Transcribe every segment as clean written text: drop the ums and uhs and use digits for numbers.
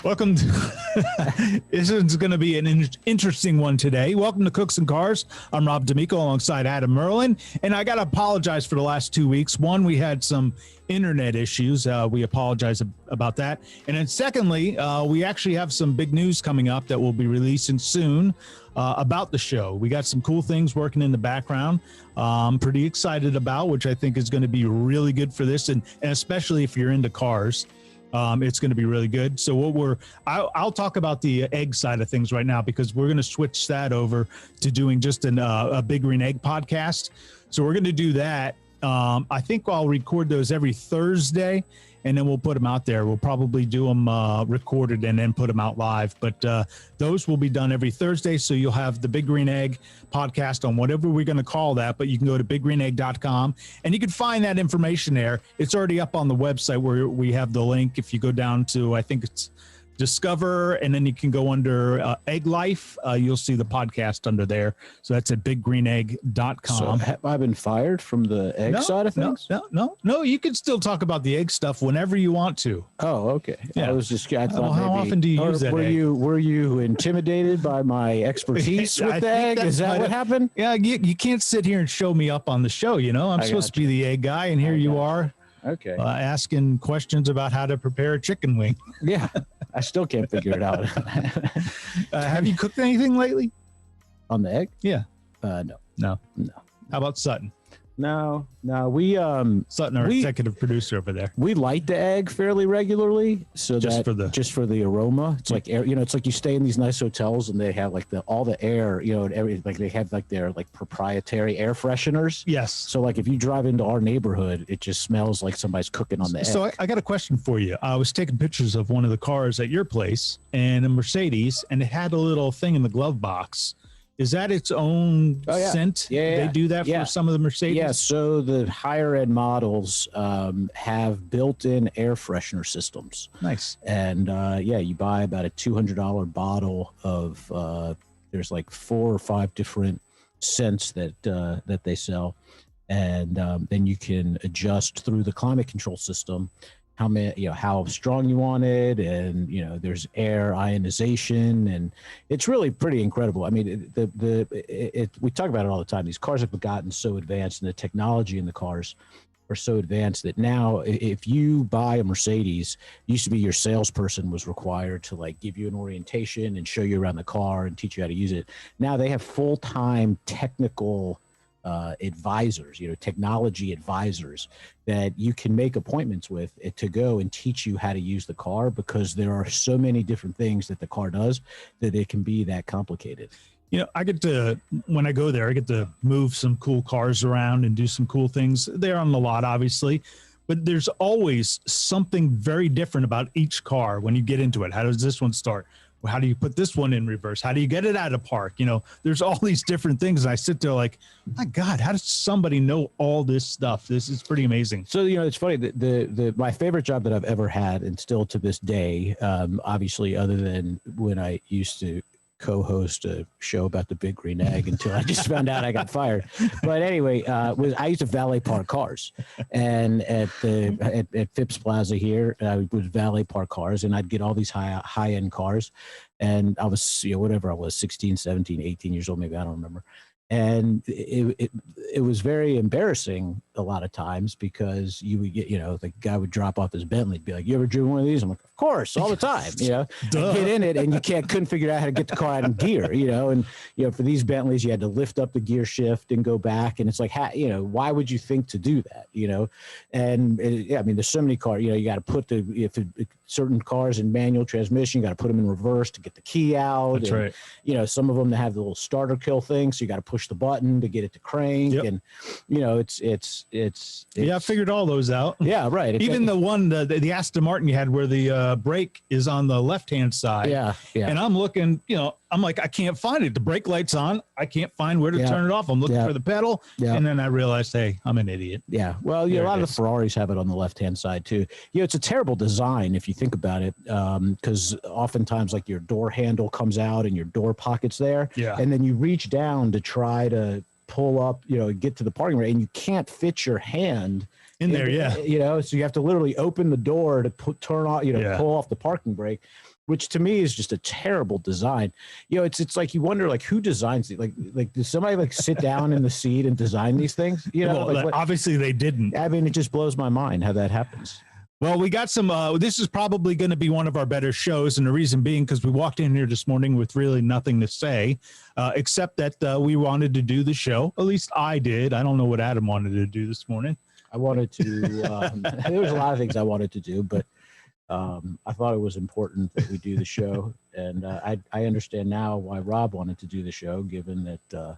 Welcome to this is going to be an interesting one today. Welcome to Cooks and Cars. I'm Rob D'Amico alongside Adam Merlin, and I got to apologize for the last 2 weeks. One, we had some internet issues. We apologize about that. And then secondly, we actually have some big news coming up that we'll be releasing soon about the show. We got some cool things working in the background. I'm pretty excited about, which I think is going to be really good for this, and especially if you're into cars. It's going to be really good. So I'll talk about the egg side of things right now, because we're going to switch that over to doing just a Big Green Egg podcast. So we're going to do that. I think I'll record those every Thursday, and then we'll put them out there. We'll probably do them recorded and then put them out live. But those will be done every Thursday. So you'll have the Big Green Egg podcast on whatever we're going to call that. But you can go to biggreenegg.com and you can find that information there. It's already up on the website where we have the link. If you go down to, I think it's Discover, and then you can go under Egg Life. You'll see the podcast under there. So that's at biggreenegg.com. So have I been fired from the egg side of things? No. You can still talk about the egg stuff whenever you want to. Oh, okay. Yeah. I thought how often do you use that egg? Were you intimidated by my expertise with the egg? Is that what happened? Yeah, you can't sit here and show me up on the show. You know, I'm supposed to be the egg guy, and here you are. Okay. Asking questions about how to prepare a chicken wing. Yeah. I still can't figure it out. Have you cooked anything lately? On the egg? Yeah. No. How about Sutton? No. We Sutton, our executive producer over there. We light the egg fairly regularly, so just for the aroma. It's like air. It's like you stay in these nice hotels and they have like all the air. And everything. Like they have like their like proprietary air fresheners. Yes. So like if you drive into our neighborhood, it just smells like somebody's cooking on the egg. So I got a question for you. I was taking pictures of one of the cars at your place, and a Mercedes, and it had a little thing in the glove box. Is that its own scent? Yeah. They do that for some of the Mercedes? Yeah, so the higher end models have built-in air freshener systems. Nice. And you buy about a $200 bottle of, there's like 4 or 5 different scents that they sell. And then you can adjust through the climate control system how strong you want it, and there's air ionization, and it's really pretty incredible. I mean, we talk about it all the time. These cars have gotten so advanced, and the technology in the cars are so advanced that now if you buy a Mercedes, used to be your salesperson was required to like give you an orientation and show you around the car and teach you how to use it. Now they have full-time technical advisors, technology advisors that you can make appointments with to go and teach you how to use the car, because there are so many different things that the car does that it can be that complicated. When I go there, I get to move some cool cars around and do some cool things. They're on the lot, obviously, but there's always something very different about each car when you get into it. How does this one start? How do you put this one in reverse? How do you get it out of park? There's all these different things. And I sit there like, my God, how does somebody know all this stuff? This is pretty amazing. So, it's funny that my favorite job that I've ever had, and still to this day, obviously, other than when I used to co-host a show about the Big Green Egg until I just found out I got fired. But anyway, I used to valet park cars, and at Phipps Plaza here, I would valet park cars, and I'd get all these high end cars, and I was whatever I was, 16, 17, 18 years old, maybe, I don't remember. And it was very embarrassing a lot of times, because you would get, the guy would drop off his Bentley, be like, "You ever driven one of these?" I'm like, "Of course, all the time." Get in it, and you couldn't figure out how to get the car out in gear. And for these Bentleys, you had to lift up the gear shift and go back, and it's like, why would you think to do that? And there's so many cars. You got to put certain cars in manual transmission, you got to put them in reverse to get the key out. That's right. Some of them that have the little starter kill thing, so you got to push the button to get it to crank. Yep. And it's I figured all those out. Yeah, right. Even the one the Aston Martin you had where the brake is on the left hand side. Yeah. And I'm looking, I'm like, I can't find it. The brake light's on. I can't find where to turn it off. I'm looking for the pedal. Yeah. And then I realized, hey, I'm an idiot. Yeah. Well, a lot of the Ferraris have it on the left-hand side too. It's a terrible design if you think about it, because oftentimes like your door handle comes out and your door pocket's there. Yeah. And then you reach down to try to pull up, get to the parking lot, and you can't fit your hand in there. Yeah. So you have to literally open the door to turn off, pull off the parking brake, which to me is just a terrible design. It's like you wonder, like, who designs it? Like does somebody like sit down in the seat and design these things? Well, obviously they didn't. I mean, it just blows my mind how that happens. Well, we got some, this is probably going to be one of our better shows. And the reason being, because we walked in here this morning with really nothing to say, except that we wanted to do the show. At least I did. I don't know what Adam wanted to do this morning. I wanted to, there was a lot of things I wanted to do, but I thought it was important that we do the show. And I understand now why Rob wanted to do the show, given that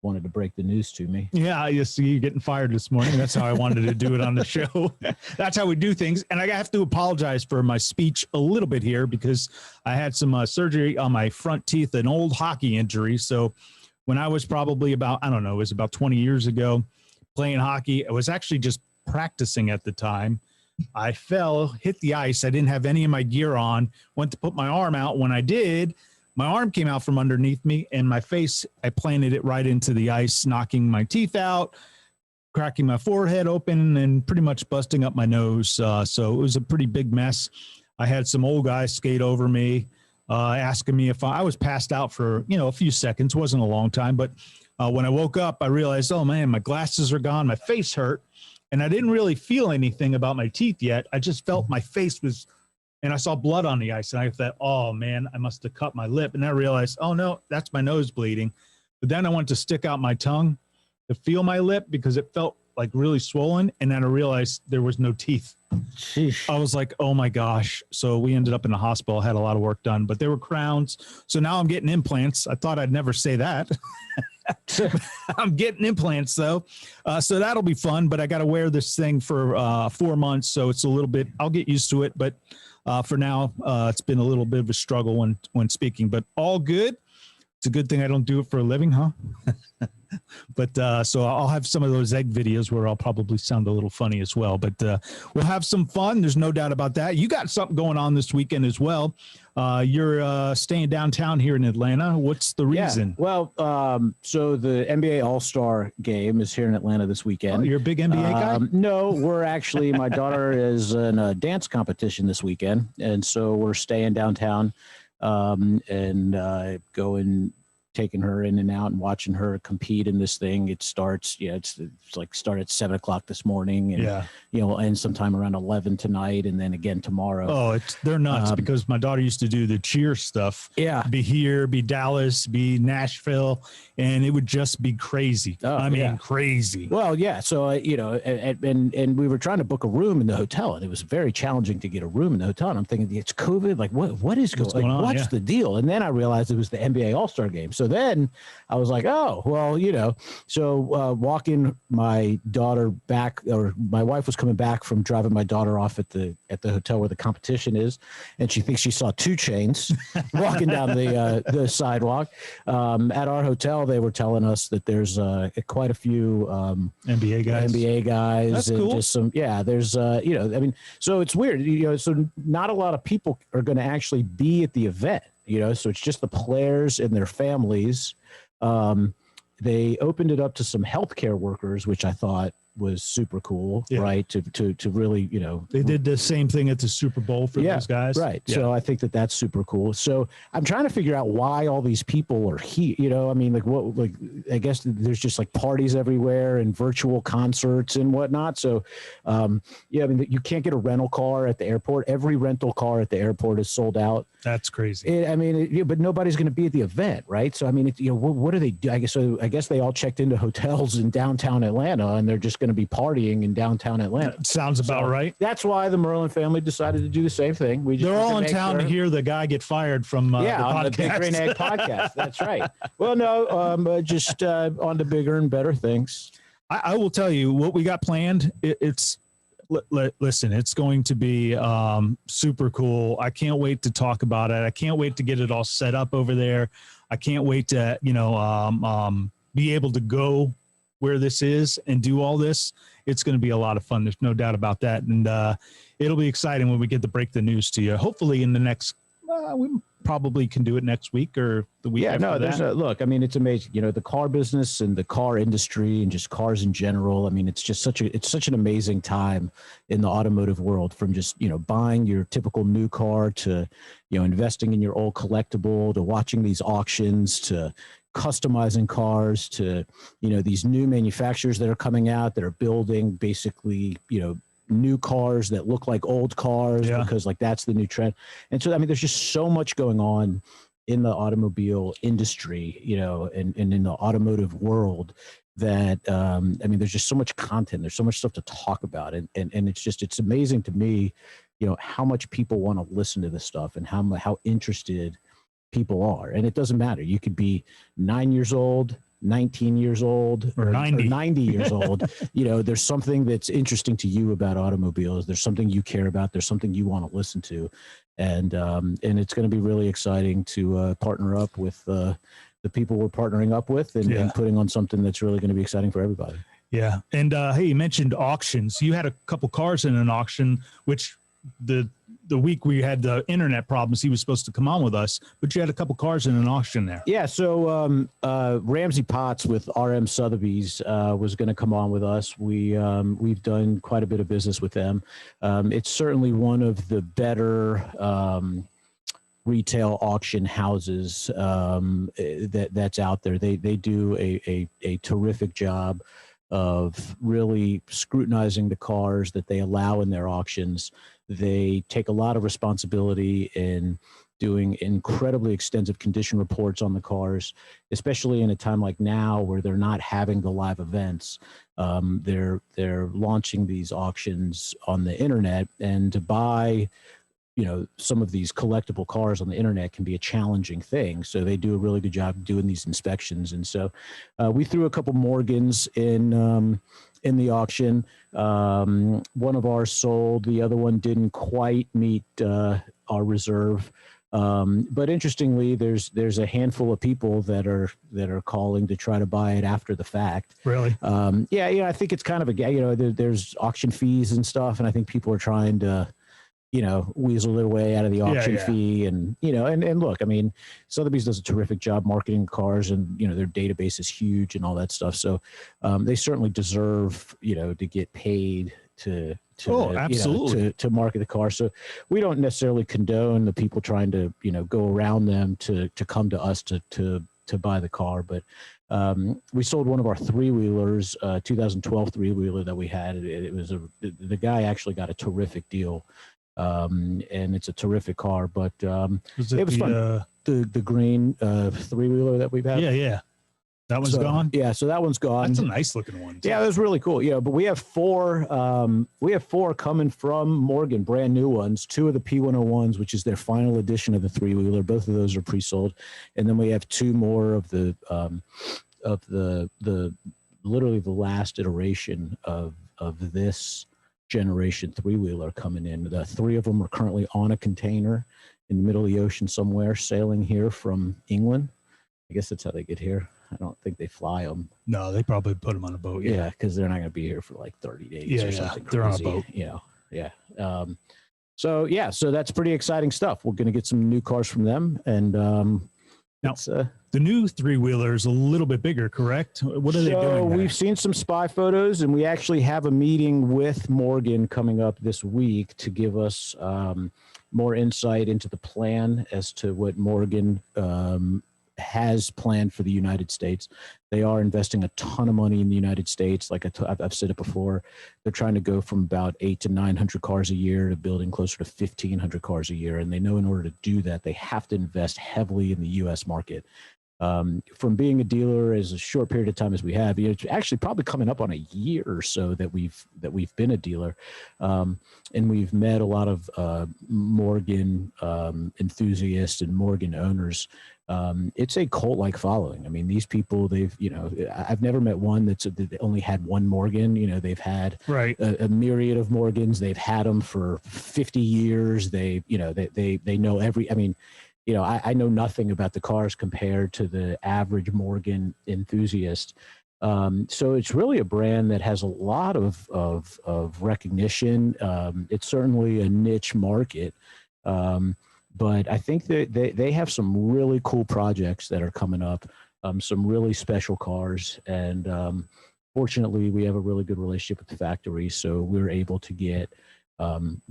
wanted to break the news to me. Yeah, I see you getting fired this morning. That's how I wanted to do it on the show. That's how we do things. And I have to apologize for my speech a little bit here because I had some surgery on my front teeth, an old hockey injury. So when I was probably about, I don't know, it was about 20 years ago playing hockey, I was actually just practicing at the time. I fell, hit the ice. I didn't have any of my gear on, went to put my arm out. When I did, my arm came out from underneath me, and my face, I planted it right into the ice, knocking my teeth out, cracking my forehead open, and pretty much busting up my nose. So it was a pretty big mess. I had some old guys skate over me, asking me if I was passed out for, a few seconds. Wasn't a long time, but when I woke up, I realized, oh, man, my glasses are gone. My face hurt, and I didn't really feel anything about my teeth yet. I just felt my face was, and I saw blood on the ice, and I thought, oh, man, I must have cut my lip. And I realized, oh, no, that's my nose bleeding. But then I went to stick out my tongue to feel my lip because it felt like really swollen. And then I realized there was no teeth. Sheesh. I was like, oh, my gosh. So we ended up in the hospital, had a lot of work done. But they were crowns. So now I'm getting implants. I thought I'd never say that. I'm getting implants, though. So that'll be fun. But I got to wear this thing for 4 months. So it's a little bit, I'll get used to it. But for now, it's been a little bit of a struggle when speaking, but all good. It's a good thing I don't do it for a living, huh? But so I'll have some of those egg videos where I'll probably sound a little funny as well. But we'll have some fun. There's no doubt about that. You got something going on this weekend as well. You're staying downtown here in Atlanta. What's the reason? Yeah. Well, so the NBA All-Star game is here in Atlanta this weekend. Oh, you're a big NBA guy? No, we're actually, my daughter is in a dance competition this weekend. And so we're staying downtown and going, taking her in and out and watching her compete in this thing. It starts, it's like start at 7 o'clock this morning and, end sometime around 11 tonight. And then again tomorrow. Oh, they're nuts because my daughter used to do the cheer stuff. Yeah. Be here, be Dallas, be Nashville. And it would just be crazy. Crazy. Well, yeah. So, and we were trying to book a room in the hotel, and it was very challenging to get a room in the hotel. And I'm thinking, it's COVID. Like, what is going on? What's the deal? And then I realized it was the NBA All-Star game. So then I was like, oh, well, so walking my daughter back, or my wife was coming back from driving my daughter off at the hotel where the competition is. And she thinks she saw 2 Chainz walking down the sidewalk. At our hotel, they were telling us that there's quite a few NBA guys. That's and cool. Just some, there's, so it's weird, so not a lot of people are going to actually be at the event, so it's just the players and their families. They opened it up to some healthcare workers, which I thought was super cool, right? To really, they did the same thing at the Super Bowl for those guys. Right. Yeah. So I think that's super cool. So I'm trying to figure out why all these people are here, I guess there's just like parties everywhere and virtual concerts and whatnot. So, you can't get a rental car at the airport. Every rental car at the airport is sold out. That's crazy. But nobody's going to be at the event, right? So, what do they do? I guess they all checked into hotels in downtown Atlanta, and they're just going to be partying in downtown Atlanta. Sounds about right. That's why the Merlin family decided to do the same thing. They're all in town to hear the guy get fired from the on the Big Green Egg podcast. That's right. Well, no, just on to bigger and better things. I will tell you what we got planned. Listen, it's going to be super cool. I can't wait to talk about it. I can't wait to get it all set up over there. I can't wait to, be able to go where this is and do all this. It's going to be a lot of fun. There's no doubt about that. And it'll be exciting when we get to break the news to you. Hopefully in the next, probably can do it next week or the week after no, that. Look, I mean, it's amazing. You know, the car business and the car industry and just cars in general. I mean, it's just such an amazing time in the automotive world, from just, you know, buying your typical new car to, you know, investing in your old collectible, to watching these auctions, to customizing cars, to, you know, these new manufacturers that are coming out that are building basically, you know, new cars that look like old cars because like that's the new trend. And so, I mean, there's just so much going on in the automobile industry, you know, and in the automotive world that, I mean, there's just so much content, there's so much stuff to talk about. And it's amazing to me, you know, how much people want to listen to this stuff and how interested people are. And it doesn't matter. You could be 9 years old, 19 years old, or 90 years old. You know, there's something that's interesting to you about automobiles. There's something you care about. There's something you want to listen to. And it's going to be really exciting to partner up with the people we're partnering up with and putting on something that's really going to be exciting for everybody. Yeah. And hey, you mentioned auctions. You had a couple cars in an auction, which the week we had the internet problems, he was supposed to come on with us, but you had a couple cars in an auction there. Yeah. So Ramsey Potts with RM Sotheby's was going to come on with us. We've done quite a bit of business with them. It's certainly one of the better retail auction houses that's out there. They do a terrific job of really scrutinizing the cars that they allow in their auctions. They take a lot of responsibility in doing incredibly extensive condition reports on the cars, especially in a time like now where they're not having the live events. They're launching these auctions on the internet, and to buy, you know, some of these collectible cars on the internet can be a challenging thing. So they do a really good job doing these inspections. And so we threw a couple Morgans in the auction. One of ours sold, the other one didn't quite meet our reserve. But interestingly, there's a handful of people that are calling to try to buy it after the fact. Really? Yeah. I think it's kind of there's auction fees and stuff. And I think people are trying to, you know, weasel their way out of the auction fee. And, you know, and look, I mean, Sotheby's does a terrific job marketing cars, and, you know, their database is huge and all that stuff. So they certainly deserve, you know, to get paid to absolutely. You know, to market the car. So we don't necessarily condone the people trying to, you know, go around them to come to us to buy the car. But we sold one of our three-wheelers, 2012 three-wheeler that we had. It was the guy actually got a terrific deal. And it's a terrific car, but it was fun. The green three-wheeler that we've had. Yeah. That one's gone. Yeah, so that one's gone. That's a nice looking one, too. Yeah, it was really cool. Yeah, but we have four coming from Morgan, brand new ones. Two of the P101s, which is their final edition of the three-wheeler. Both of those are pre-sold, and then we have two more of the literally the last iteration of this generation three-wheeler coming in. The three of them are currently on a container in the middle of the ocean somewhere, sailing here from England. I guess that's how they get here. I don't think they fly them. No, they probably put them on a boat. Yeah, because they're not going to be here for like 30 days or something crazy. They're on a boat. You know, yeah. So that's pretty exciting stuff. We're going to get some new cars from them, and now the new three-wheeler is a little bit bigger, correct? What are they doing there? We've seen some spy photos, and we actually have a meeting with Morgan coming up this week to give us more insight into the plan as to what Morgan has planned for the United States. They are investing a ton of money in the United States. Like I've said it before, they're trying to go from about 800 to 900 cars a year to building closer to 1,500 cars a year. And they know in order to do that, they have to invest heavily in the U.S. market. From being a dealer as a short period of time as we have, it's actually probably coming up on a year or so that we've been a dealer, and we've met a lot of Morgan enthusiasts and Morgan owners. It's a cult-like following. I mean, these people, I've never met one that only had one Morgan. You know, they've had a myriad of Morgans. They've had them for 50 years. They know every. I mean, you know, I know nothing about the cars compared to the average Morgan enthusiast. So it's really a brand that has a lot of recognition. It's certainly a niche market. But I think that they have some really cool projects that are coming up, some really special cars. And fortunately, we have a really good relationship with the factory, so we're able to get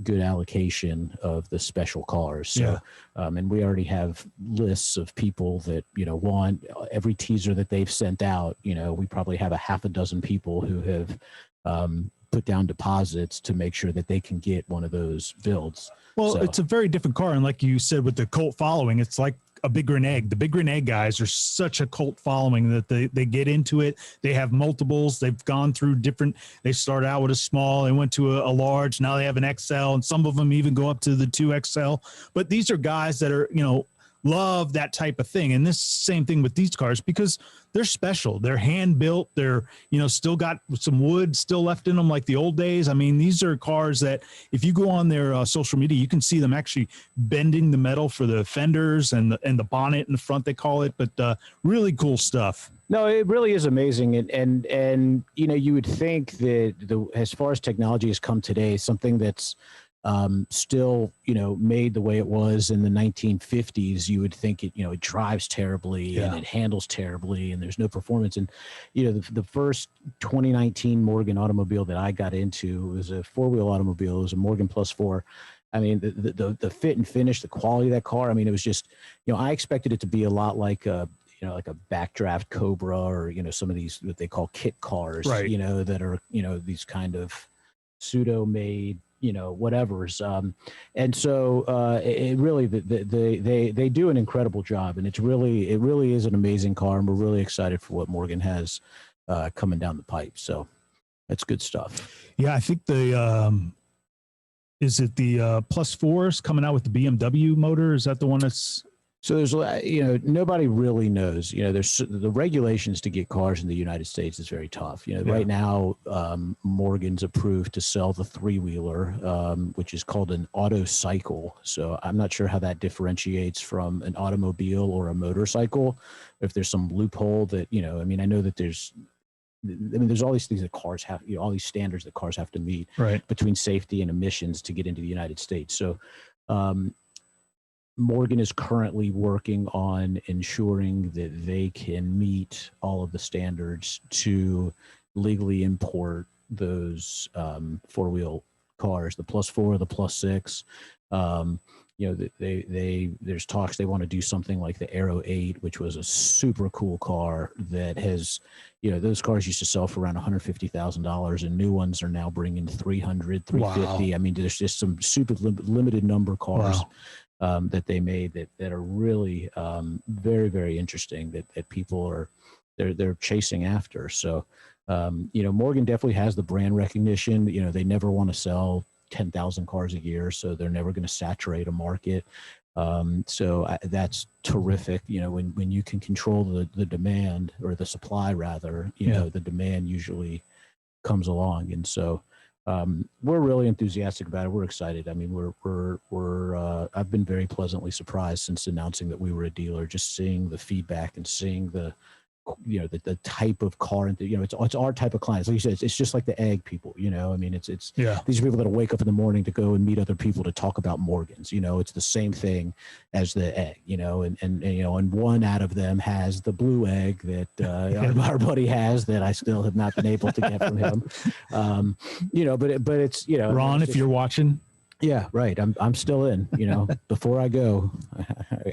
good allocation of the special cars. So, and we already have lists of people that, want every teaser that they've sent out. We probably have a half a dozen people who have put down deposits to make sure that they can get one of those builds. Well, it's a very different car. And like you said, with the cult following, it's like a Big Green Egg. The Big Green Egg guys are such a cult following that they get into it. They have multiples. They've gone through different, they started out with a small, they went to a large, now they have an XL, and some of them even go up to the 2XL. But these are guys that are, love that type of thing. And this same thing with these cars, because they're special. They're hand built. They're, still got some wood still left in them like the old days. I mean, these are cars that if you go on their social media, you can see them actually bending the metal for the fenders and the bonnet in the front, they call it, but really cool stuff. No, it really is amazing. And you would think that as far as technology has come today, something that's still, made the way it was in the 1950s, you would think it drives terribly and it handles terribly and there's no performance. And, the first 2019 Morgan automobile that I got into was a 4-wheel automobile. It was a Morgan Plus 4. I mean, the fit and finish, the quality of that car. I mean, it was just, I expected it to be a lot like like a backdraft Cobra or, some of these, what they call kit cars, right, that are, these kind of pseudo made, whatever's. And so it really, they do an incredible job, and it really is an amazing car. And we're really excited for what Morgan has coming down the pipe. So that's good stuff. Yeah. I think is it the Plus 4s coming out with the BMW motor? Is that the one that's, so there's, nobody really knows, there's the regulations to get cars in the United States is very tough. Right now, Morgan's approved to sell the 3-wheeler, which is called an auto cycle. So I'm not sure how that differentiates from an automobile or a motorcycle. If there's some loophole that, I know that there's all these things that cars have, all these standards that cars have to meet between safety and emissions to get into the United States. So, Morgan is currently working on ensuring that they can meet all of the standards to legally import those 4-wheel cars, the Plus 4, the Plus 6. There's talks they want to do something like the Aero 8, which was a super cool car that has, those cars used to sell for around $150,000, and new ones are now bringing 300, 350. Wow. I mean, there's just some super limited number cars. Wow. That they made that are really very, very interesting that people are they're chasing after. So Morgan definitely has the brand recognition. They never want to sell 10,000 cars a year, so they're never going to saturate a market. So that's terrific. When you can control the demand, or the supply rather, the demand usually comes along. And so we're really enthusiastic about it. We're excited. I mean, I've been very pleasantly surprised since announcing that we were a dealer, just seeing the feedback and seeing the type of car, and it's our type of clients. Like you said, it's just like the egg people, I mean, it's these are people that wake up in the morning to go and meet other people to talk about Morgans. It's the same thing as the egg, and one out of them has the blue egg that our buddy has that I still have not been able to get from him. But it's, Ron, if you're watching. Yeah, right. I'm still in, before I go,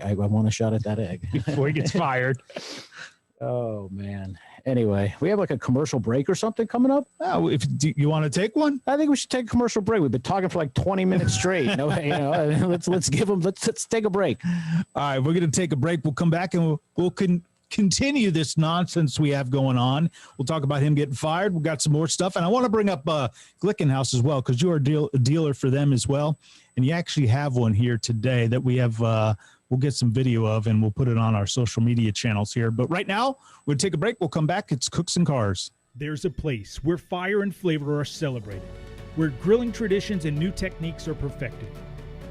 I want a shot at that egg before he gets fired. Oh man. Anyway, we have like a commercial break or something coming up. Oh, do you want to take one? I think we should take a commercial break. We've been talking for like 20 minutes straight. Let's take a break. All right, we're going to take a break. We'll come back and we'll continue this nonsense we have going on. We'll talk about him getting fired. We've got some more stuff, and I want to bring up Glickenhaus as well, because you are a dealer for them as well, and you actually have one here today that we have. We'll get some video of, and we'll put it on our social media channels here. But right now, we'll take a break. We'll come back. It's Cooks and Cars. There's a place where fire and flavor are celebrated, where grilling traditions and new techniques are perfected.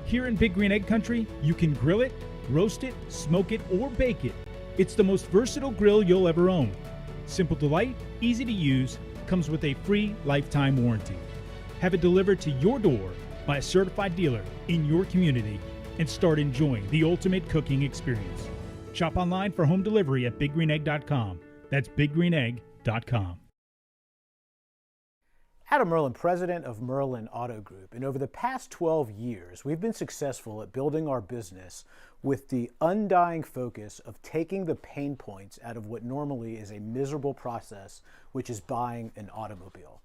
Here in Big Green Egg Country, you can grill it, roast it, smoke it, or bake it. It's the most versatile grill you'll ever own. Simple to light, easy to use, comes with a free lifetime warranty. Have it delivered to your door by a certified dealer in your community and start enjoying the ultimate cooking experience. Shop online for home delivery at BigGreenEgg.com. That's BigGreenEgg.com. Adam Merlin, president of Merlin Auto Group, and over the past 12 years, we've been successful at building our business with the undying focus of taking the pain points out of what normally is a miserable process, which is buying an automobile.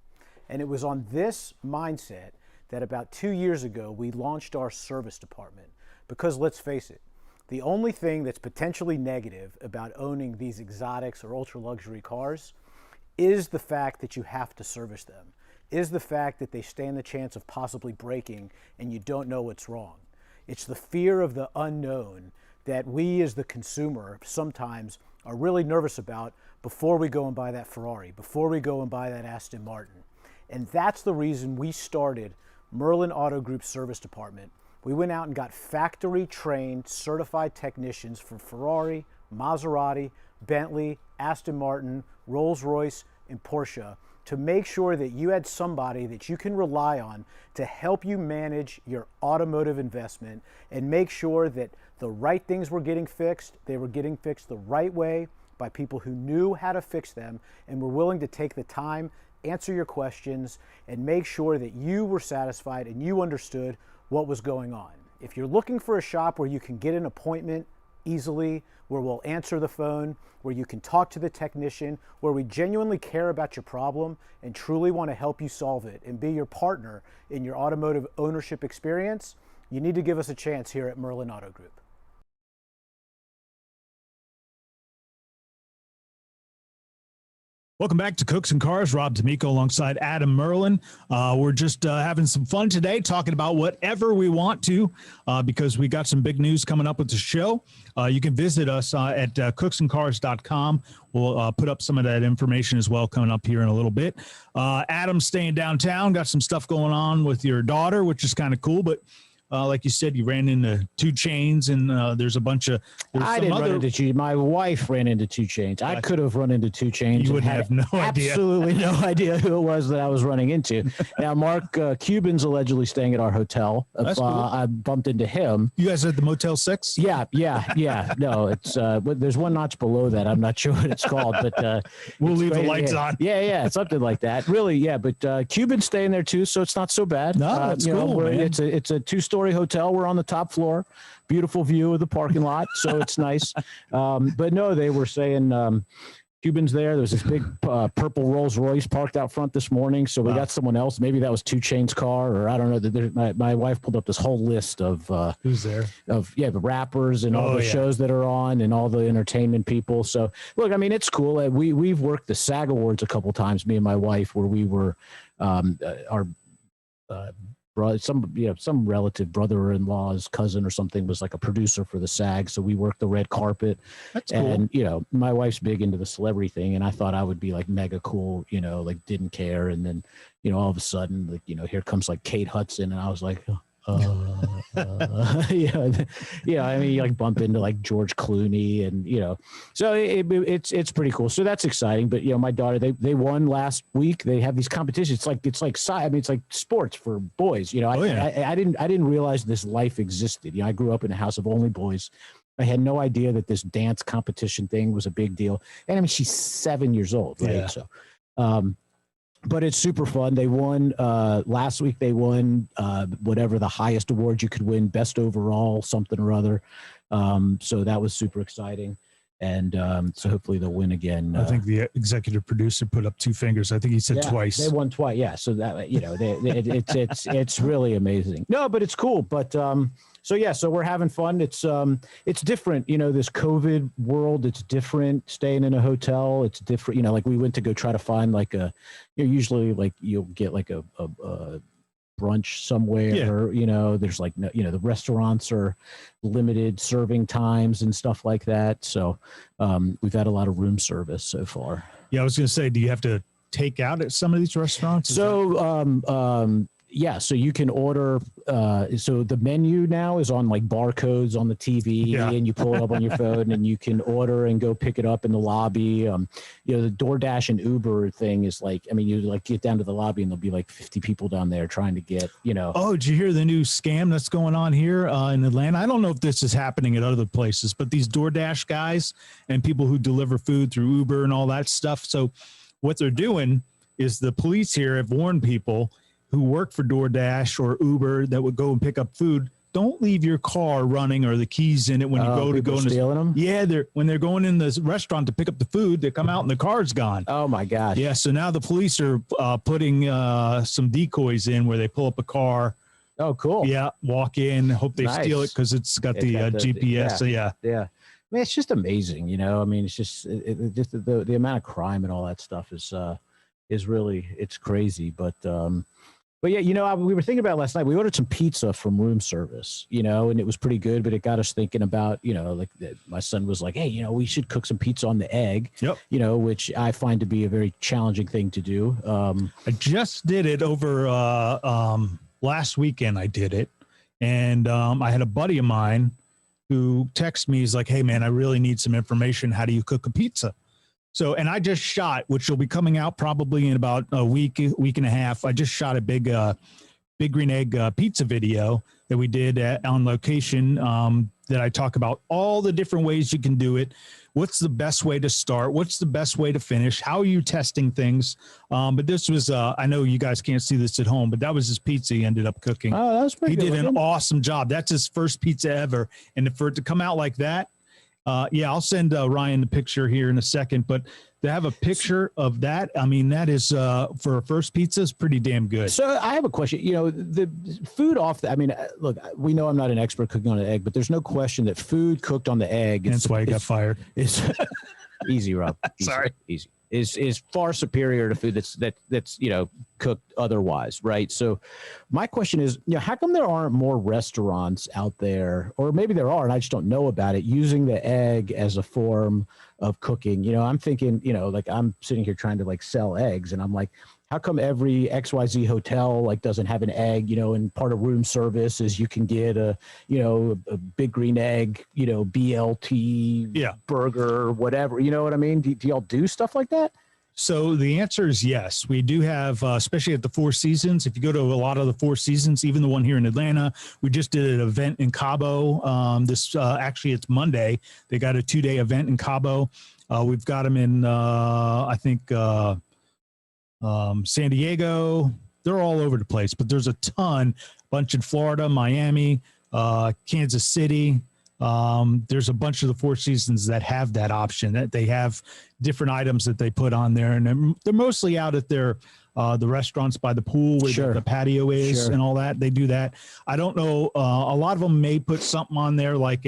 And it was on this mindset that about 2 years ago, we launched our service department. Because let's face it, the only thing that's potentially negative about owning these exotics or ultra luxury cars is the fact that you have to service them, is the fact that they stand the chance of possibly breaking and you don't know what's wrong. It's the fear of the unknown that we as the consumer sometimes are really nervous about before we go and buy that Ferrari, before we go and buy that Aston Martin. And that's the reason we started Merlin Auto Group Service Department. We went out and got factory-trained, certified technicians for Ferrari, Maserati, Bentley, Aston Martin, Rolls-Royce, and Porsche to make sure that you had somebody that you can rely on to help you manage your automotive investment and make sure that the right things were getting fixed, they were getting fixed the right way by people who knew how to fix them and were willing to take the time, answer your questions, and make sure that you were satisfied and you understood what was going on. If you're looking for a shop where you can get an appointment easily, where we'll answer the phone, where you can talk to the technician, where we genuinely care about your problem and truly want to help you solve it and be your partner in your automotive ownership experience, you need to give us a chance here at Merlin Auto Group. Welcome back to Cooks and Cars. Rob D'Amico alongside Adam Merlin. We're just having some fun today, talking about whatever we want to, because we got some big news coming up with the show. You can visit us at cooksandcars.com. We'll put up some of that information as well coming up here in a little bit. Adam's staying downtown, got some stuff going on with your daughter, which is kind of cool, but like you said, you ran into 2 Chainz, and there's a bunch of. I didn't run into 2. My wife ran into 2 Chainz. I could have run into 2 Chainz. You would have no idea. Absolutely no idea who it was that I was running into. Now, Mark Cuban's allegedly staying at our hotel. That's cool. I bumped into him. You guys are at the Motel 6? Yeah. No, it's there's one notch below that. I'm not sure what it's called, but we'll leave the lights on. Yeah, something like that. Really, yeah. But Cuban's staying there too, so it's not so bad. No, that's cool, man. It's a 2-story hotel. We're on the top floor, beautiful view of the parking lot, so it's nice. But no, they were saying Cuban's there. There's this big purple Rolls Royce parked out front this morning, so we got someone else. Maybe that was 2 Chainz car, or I don't know. My wife pulled up this whole list of who's there, of the rappers and all the shows that are on and all the entertainment people. So look, I mean, it's cool. We've worked the SAG Awards a couple times, me and my wife, where we were some relative brother-in-law's cousin or something was like a producer for the SAG, so we worked the red carpet. That's cool. And my wife's big into the celebrity thing, and I thought I would be like mega cool, like didn't care, and then all of a sudden, like here comes like Kate Hudson, and I was like, I mean, like bump into like George Clooney, and so it's pretty cool. So that's exciting. But my daughter, they won last week. They have these competitions. It's like sports for boys. I didn't realize this life existed. I grew up in a house of only boys. I had no idea that this dance competition thing was a big deal. And I mean, she's 7 years old, right? Yeah. So, but it's super fun. They won last week. They won whatever the highest award you could win, best overall, something or other. So that was super exciting. And so hopefully they'll win again. I think the executive producer put up 2 fingers. I think he said twice. They won twice. Yeah. So that it's really amazing. No, but it's cool. But so we're having fun. It's different. This COVID world. It's different. Staying in a hotel. It's different. Like we went to go try to find like usually like you'll get like a brunch somewhere, or there's like the restaurants are limited serving times and stuff like that. So we've had a lot of room service so far. Yeah, I was going to say, do you have to take out at some of these restaurants? So so you can order so the menu now is on like barcodes on the TV, Yeah. and you pull it up on your phone, and you can order and go pick it up in the lobby. The DoorDash and Uber thing is like, I mean, you like get down to the lobby and there'll be like 50 people down there trying to get, Oh, did you hear the new scam that's going on here in Atlanta? I don't know if this is happening at other places, but these DoorDash guys and people who deliver food through Uber and all that stuff. So what they're doing is the police here have warned people who work for DoorDash or Uber that would go and pick up food. Don't leave your car running or the keys in it when you go in stealing them. Yeah, when they're going in the restaurant to pick up the food, they come out and the car's gone. Oh my gosh. Yeah, so now the police are putting some decoys in where they pull up a car. Oh, cool. Yeah, walk in, hope they steal it because it's got the GPS. Yeah. So I mean, it's just amazing, I mean, it's just just the amount of crime and all that stuff is really, it's crazy. But yeah, we were thinking about last night. We ordered some pizza from room service, and it was pretty good. But it got us thinking about, like my son was like, hey, we should cook some pizza on the egg. Yep. Which I find to be a very challenging thing to do. I just did it over last weekend. I did it, and I had a buddy of mine who texted me. He's like, hey man, I really need some information. How do you cook a pizza? So, and I just shot, which will be coming out probably in about a week and a half. I just shot a big green egg pizza video that we did on location that I talk about all the different ways you can do it. What's the best way to start? What's the best way to finish? How are you testing things? But this was, I know you guys can't see this at home, but that was his pizza he ended up cooking. Oh, that was pretty good. He did an awesome job. That's his first pizza ever. And for it to come out like that, I'll send Ryan the picture here in a second, but to have a picture of that, I mean, that is for a first pizza is pretty damn good. So I have a question. The food look, we know I'm not an expert cooking on an egg, but there's no question that food cooked on the egg. That's why he got fired. Is easy, Rob. Easy, Sorry. Easy. Is far superior to food that's cooked otherwise, right? So my question is, how come there aren't more restaurants out there, or maybe there are and I just don't know about it, using the egg as a form of cooking? I'm thinking, like I'm sitting here trying to like sell eggs, and I'm like, how come every XYZ hotel like doesn't have an egg, and part of room service is you can get a big green egg, BLT burger, whatever, you know what I mean? Do y'all do stuff like that? So the answer is yes. We do have, especially at the Four Seasons. If you go to a lot of the Four Seasons, even the one here in Atlanta, we just did an event in Cabo. Actually, it's Monday. They got a 2-day event in Cabo. We've got them in, I think, San Diego. They're all over the place, but there's a bunch in Florida, Miami, Kansas City. There's a bunch of the Four Seasons that have that option, that they have different items that they put on there, and they're mostly out at their the restaurants by the pool where the patio is and all that. They do that. I don't know. A lot of them may put something on there like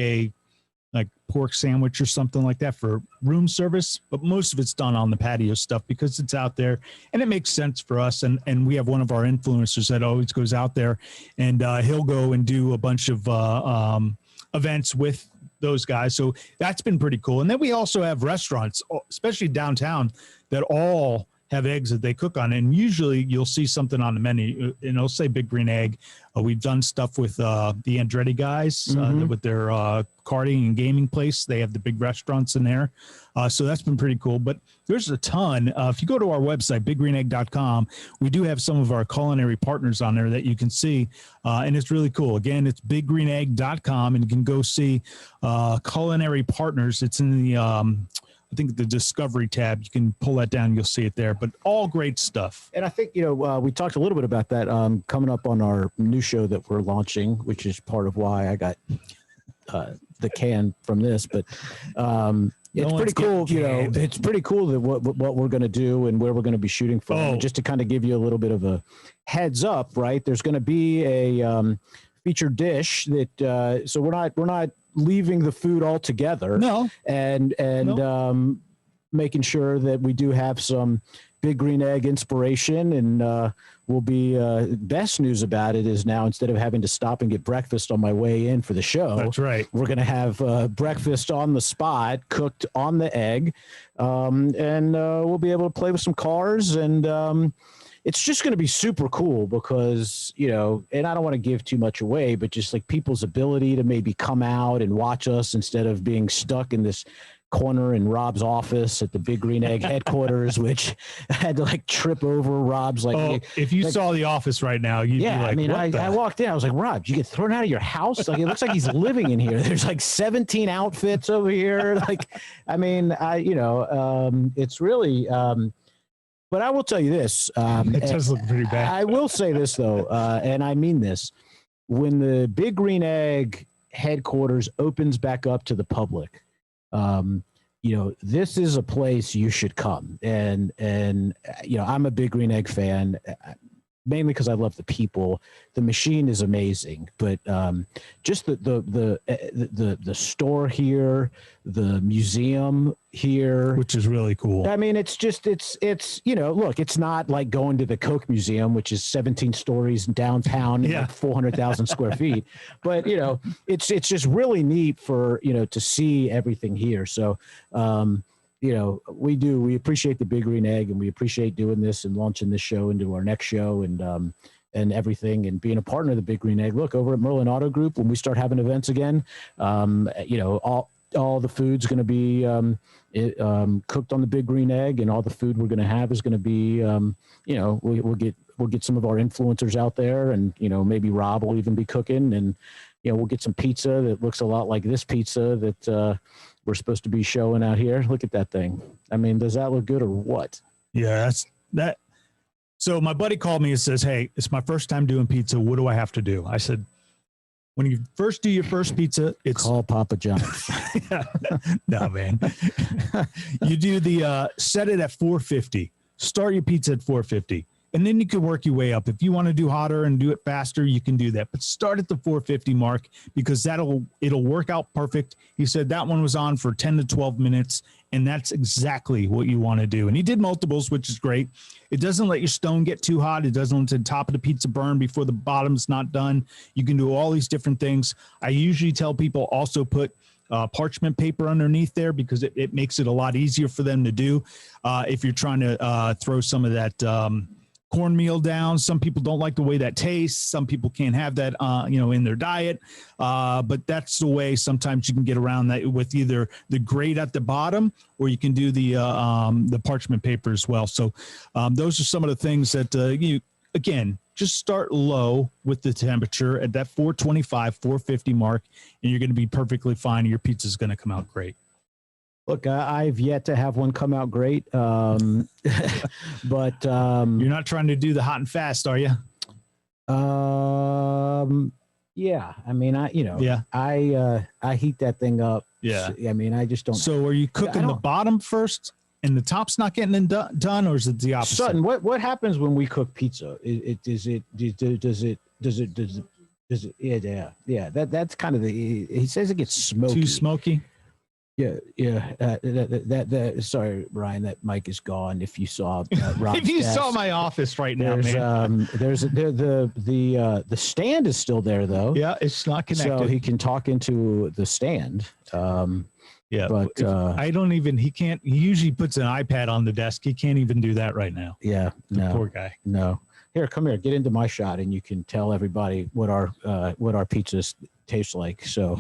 pork sandwich or something like that for room service, but most of it's done on the patio stuff because it's out there and it makes sense for us. And we have one of our influencers that always goes out there, and he'll go and do a bunch of events with those guys. So that's been pretty cool. And then we also have restaurants, especially downtown, that all have eggs that they cook on. And usually you'll see something on the menu and it'll say Big Green Egg. We've done stuff with the Andretti guys with their karting and gaming place. They have the big restaurants in there. So that's been pretty cool. But there's a ton. If you go to our website, biggreenegg.com, we do have some of our culinary partners on there that you can see. And it's really cool. Again, it's biggreenegg.com, and you can go see culinary partners. It's in the I think the Discovery tab. You can pull that down. You'll see it there. But all great stuff. And I think, we talked a little bit about that coming up on our new show that we're launching, which is part of why I got the can from this. But it's pretty cool. It's pretty cool that what we're going to do and where we're going to be shooting from. And just to kind of give you a little bit of a heads up, right? There's going to be a featured dish that so we're not leaving the food altogether. No. And making sure that we do have some Big Green Egg inspiration, and will be best news about it is now, instead of having to stop and get breakfast on my way in for the show, that's right, we're going to have breakfast on the spot, cooked on the egg, and we'll be able to play with some cars and it's just going to be super cool because, you know, and I don't want to give too much away, but just like people's ability to maybe come out and watch us instead of being stuck in this corner in Rob's office at the Big Green Egg headquarters, which I had to like trip over Rob's if you saw the office right now, you'd be like, I mean, I walked in, I was like, Rob, did you get thrown out of your house? Like, it looks like he's living in here. There's like 17 outfits over here. Like, I mean, it's really, but I will tell you this. it does look pretty bad. I will say this though, and I mean this, when the Big Green Egg headquarters opens back up to the public, you know, this is a place you should come. And, you know, I'm a Big Green Egg fan, mainly because I love the people. The machine is amazing, but just the store here, the museum here, which is really cool. I mean, it's you know, look, it's not like going to the Coke Museum, which is 17 stories downtown, and like 400,000 square feet. But you know, it's just really neat for, you know, to see everything here. So, you know, we appreciate the Big Green Egg, and we appreciate doing this and launching this show into our next show and everything, and being a partner of the Big Green Egg. Look, over at Merlin Auto Group, when we start having events again, you know, all the food's going to be cooked on the Big Green Egg, and all the food we're going to have is going to be, you know, we'll get some of our influencers out there, and you know, maybe Rob will even be cooking, and you know, we'll get some pizza that looks a lot like this pizza that we're supposed to be showing out here. Look at that thing. I mean, does that look good or what? Yeah, that's that. So my buddy called me and says, "Hey, it's my first time doing pizza. What do I have to do?" I said, when you first do your first pizza, it's call Papa John's. No, man. You do the set it at 450. Start your pizza at 450. And then you can work your way up. If you want to do hotter and do it faster, you can do that. But start at the 450 mark, because it'll work out perfect. He said that one was on for 10 to 12 minutes, and that's exactly what you want to do. And he did multiples, which is great. It doesn't let your stone get too hot. It doesn't let the top of the pizza burn before the bottom's not done. You can do all these different things. I usually tell people also put parchment paper underneath there, because it makes it a lot easier for them to do. If you're trying to throw some of that cornmeal down. Some people don't like the way that tastes. Some people can't have that, you know, in their diet. But that's the way sometimes you can get around that with either the grate at the bottom, or you can do the parchment paper as well. So those are some of the things that you, again, just start low with the temperature at that 425, 450 mark, and you're going to be perfectly fine. Your pizza is going to come out great. Look, I've yet to have one come out great, but you're not trying to do the hot and fast, are you? Yeah. I mean, I heat that thing up. Yeah. I mean, I just don't. So, are you cooking the bottom first, and the top's not getting done, or is it the opposite? Sutton, what happens when we cook pizza? Does it? Yeah. That's kind of he says it gets smoky. Too smoky. Yeah. Sorry, Ryan, that mic is gone. If you saw, Rob's if you desk, saw my office right now, man. The stand is still there though. Yeah, it's not connected, so he can talk into the stand. Yeah, but I don't even. He can't. He usually puts an iPad on the desk. He can't even do that right now. Yeah, no, poor guy. No. Here, come here. Get into my shot, and you can tell everybody what our pizzas taste like. So,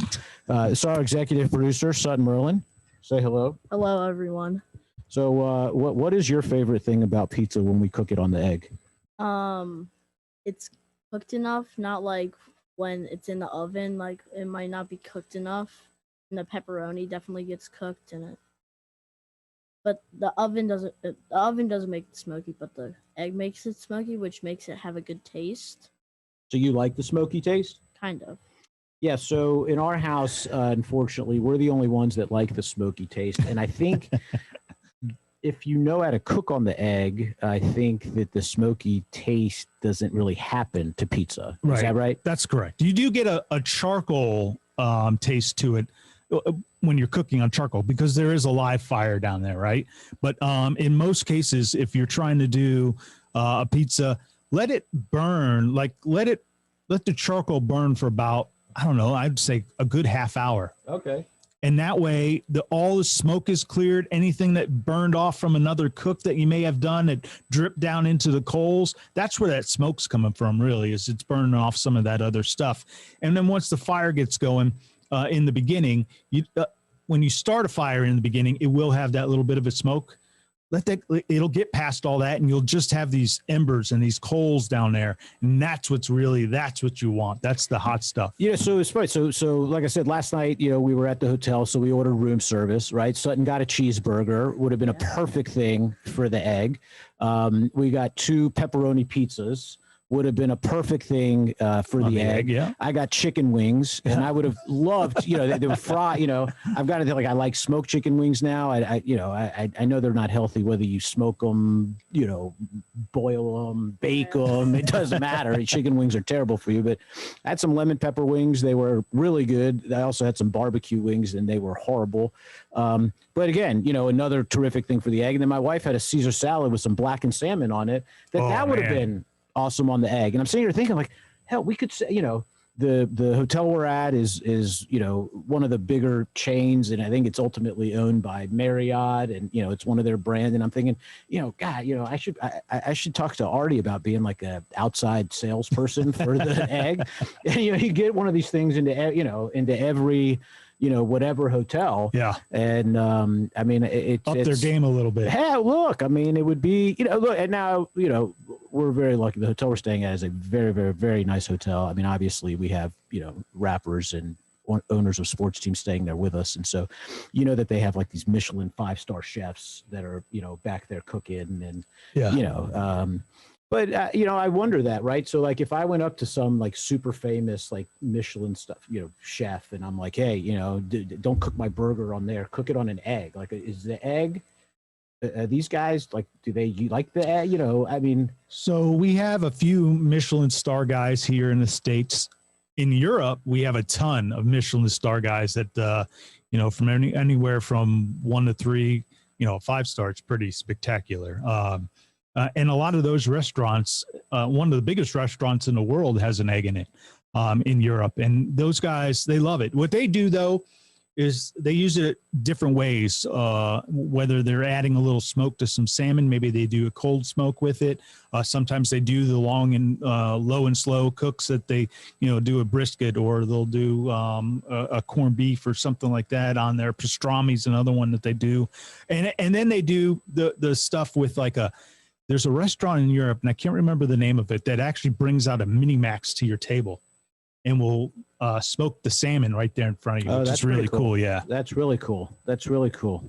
it's our executive producer, Sutton Merlin. Say hello. Hello, everyone. So, what is your favorite thing about pizza when we cook it on the egg? It's cooked enough, not like when it's in the oven, like it might not be cooked enough. And the pepperoni definitely gets cooked in it. But the oven doesn't make it smoky, but the egg makes it smoky, which makes it have a good taste. So you like the smoky taste? Kind of. Yeah, so in our house, unfortunately, we're the only ones that like the smoky taste. And I think if you know how to cook on the egg, I think that the smoky taste doesn't really happen to pizza. Right. Is that right? That's correct. You do get a charcoal taste to it when you're cooking on charcoal, because there is a live fire down there, right? But in most cases, if you're trying to do a pizza, let it burn, like let the charcoal burn for about, I don't know, I'd say a good half hour. Okay. And that way, all the smoke is cleared. Anything that burned off from another cook that you may have done that dripped down into the coals, that's where that smoke's coming from, really, is it's burning off some of that other stuff. And then once the fire gets going in the beginning, when you start a fire in the beginning, it will have that little bit of a smoke. It'll get past all that, and you'll just have these embers and these coals down there, and that's what you want. That's the hot stuff. Yeah, so it's funny. So like I said, last night, we were at the hotel, so we ordered room service, right? Sutton got a cheeseburger, would have been a perfect thing for the egg. We got 2 pepperoni pizzas, would have been a perfect thing for the egg. Yeah. I got chicken wings, and I would have loved, they were fried. I've got to I like smoked chicken wings now. I know they're not healthy whether you smoke them, boil them, bake them. It doesn't matter. Chicken wings are terrible for you. But I had some lemon pepper wings. They were really good. I also had some barbecue wings, and they were horrible. But again, another terrific thing for the egg. And then my wife had a Caesar salad with some blackened salmon on it. That would have been awesome on the egg. And I'm sitting here thinking, like, hell, we could say, the hotel we're at is one of the bigger chains, and I think it's ultimately owned by Marriott, and it's one of their brands. And I'm thinking, God, I should talk to Artie about being like a outside salesperson for the egg. And, you get one of these things into every whatever hotel. Yeah. And I mean, it's their game a little bit. Yeah, look, I mean, it would be, look, and now, we're very lucky. The hotel we're staying at is a very, very, very nice hotel. I mean, obviously we have, rappers and owners of sports teams staying there with us. And so, that they have like these Michelin 5-star chefs that are, back there cooking and, but, I wonder that, right? So like if I went up to some like super famous, like Michelin stuff, chef, and I'm like, hey, don't cook my burger on there, cook it on an egg. Like, is the egg, these guys, like, you like the egg? I mean. So we have a few Michelin star guys here in the States. In Europe, we have a ton of Michelin star guys that, from anywhere from 1 to 3, 5-star, it's pretty spectacular. And a lot of those restaurants, one of the biggest restaurants in the world has an egg in it in Europe. And those guys, they love it. What they do, though, is they use it different ways, whether they're adding a little smoke to some salmon. Maybe they do a cold smoke with it. Sometimes they do the long and low and slow cooks that they, do a brisket, or they'll do a corned beef or something like that on their pastrami is another one that they do. And then they do the stuff with like there's a restaurant in Europe, and I can't remember the name of it, that actually brings out a mini max to your table and will smoke the salmon right there in front of you, which is really cool. Yeah. That's really cool. That's really cool.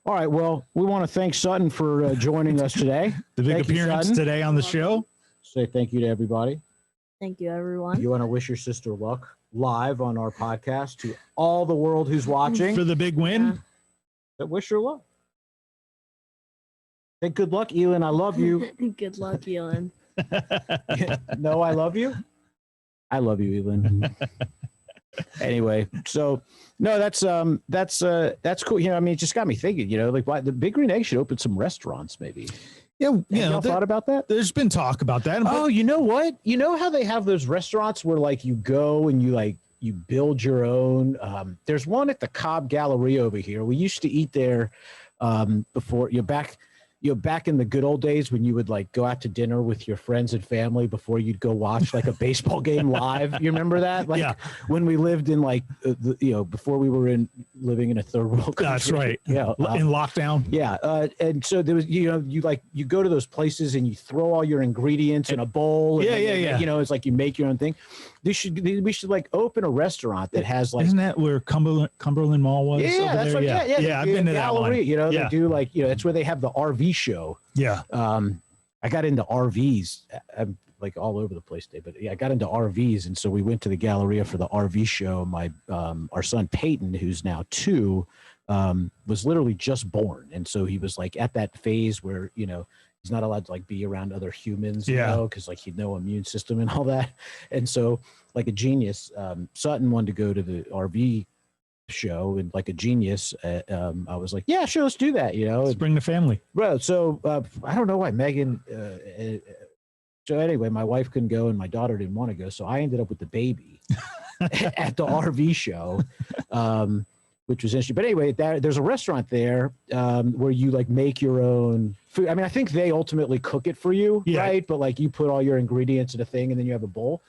All right. Well, we want to thank Sutton for joining us today. The big appearance today on the show. Say thank you to everybody. Thank you, everyone. You want to wish your sister luck live on our podcast to all the world who's watching. For the big win. Wish her luck. Hey, good luck, Elin. I love you. Good luck, Elin. No, I love you. I love you, Elin. Anyway, so no, that's cool. I mean, it just got me thinking. Like, why the Big Green Egg should open some restaurants, maybe. Yeah, y'all thought about that? There's been talk about that. Oh, you know what? You know how they have those restaurants where like you go and you build your own. There's one at the Cobb Galleria over here. We used to eat there before. Back in the good old days when you would like go out to dinner with your friends and family before you'd go watch like a baseball game live. You remember that? Like when we lived in like, before we were living in a third world country. That's right. Yeah. In lockdown. Yeah. And so there was, you go to those places and you throw all your ingredients in a bowl. And it's like you make your own thing. We should like open a restaurant that has like. Isn't that where Cumberland Mall was? Yeah, that's right. Yeah. I've been to that one. They do like, that's where they have the RV show. Yeah. I got into RVs. I'm like all over the place today, but yeah, I got into RVs. And so we went to the Galleria for the RV show. My, our son Peyton, who's now 2, was literally just born. And so he was like at that phase where, he's not allowed to like be around other humans, because like he'd no immune system and all that. And so like a genius, Sutton wanted to go to the RV show, and like a genius, I was like, yeah, sure, let's do that. Let's bring the family. Bro, so I don't know why Megan. So anyway, my wife couldn't go and my daughter didn't want to go, so I ended up with the baby at the RV show. which was interesting. But anyway, there's a restaurant there where you like make your own food. I mean, I think they ultimately cook it for you, right? But like you put all your ingredients in a thing and then you have a bowl.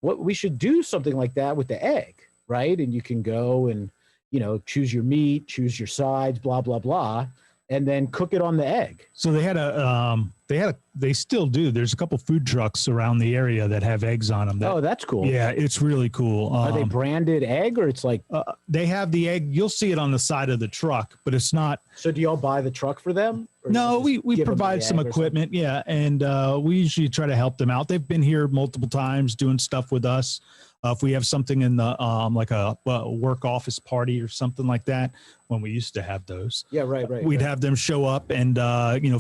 What we should do something like that with the egg, right? And you can go and, you know, choose your meat, choose your sides, blah, blah, blah, and then cook it on the egg. So they still do. There's a couple food trucks around the area that have eggs on them. That's cool. Yeah, it's really cool. Are they branded egg or it's like? They have the egg. You'll see it on the side of the truck, but it's not. So do y'all buy the truck for them? No, we provide some equipment. Yeah. And we usually try to help them out. They've been here multiple times doing stuff with us. If we have something in the like a work office party or something like that, when we used to have those, we'd have them show up and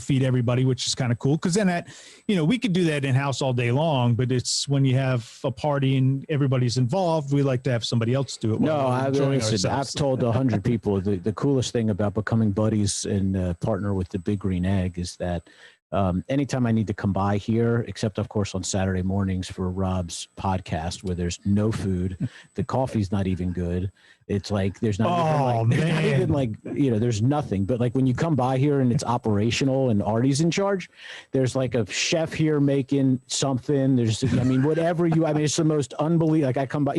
feed everybody, which is kind of cool. Because then that, we could do that in house all day long, but it's when you have a party and everybody's involved, we like to have somebody else do it. No, I've told 100 people the coolest thing about becoming buddies and partner with the Big Green Egg is that. Anytime I need to come by here, except of course on Saturday mornings for Rob's podcast where there's no food, the coffee's not even good. It's like there's not there's nothing. But like when you come by here and it's operational and Artie's in charge, there's like a chef here making something. There's whatever it's the most unbelievable. Like I come by,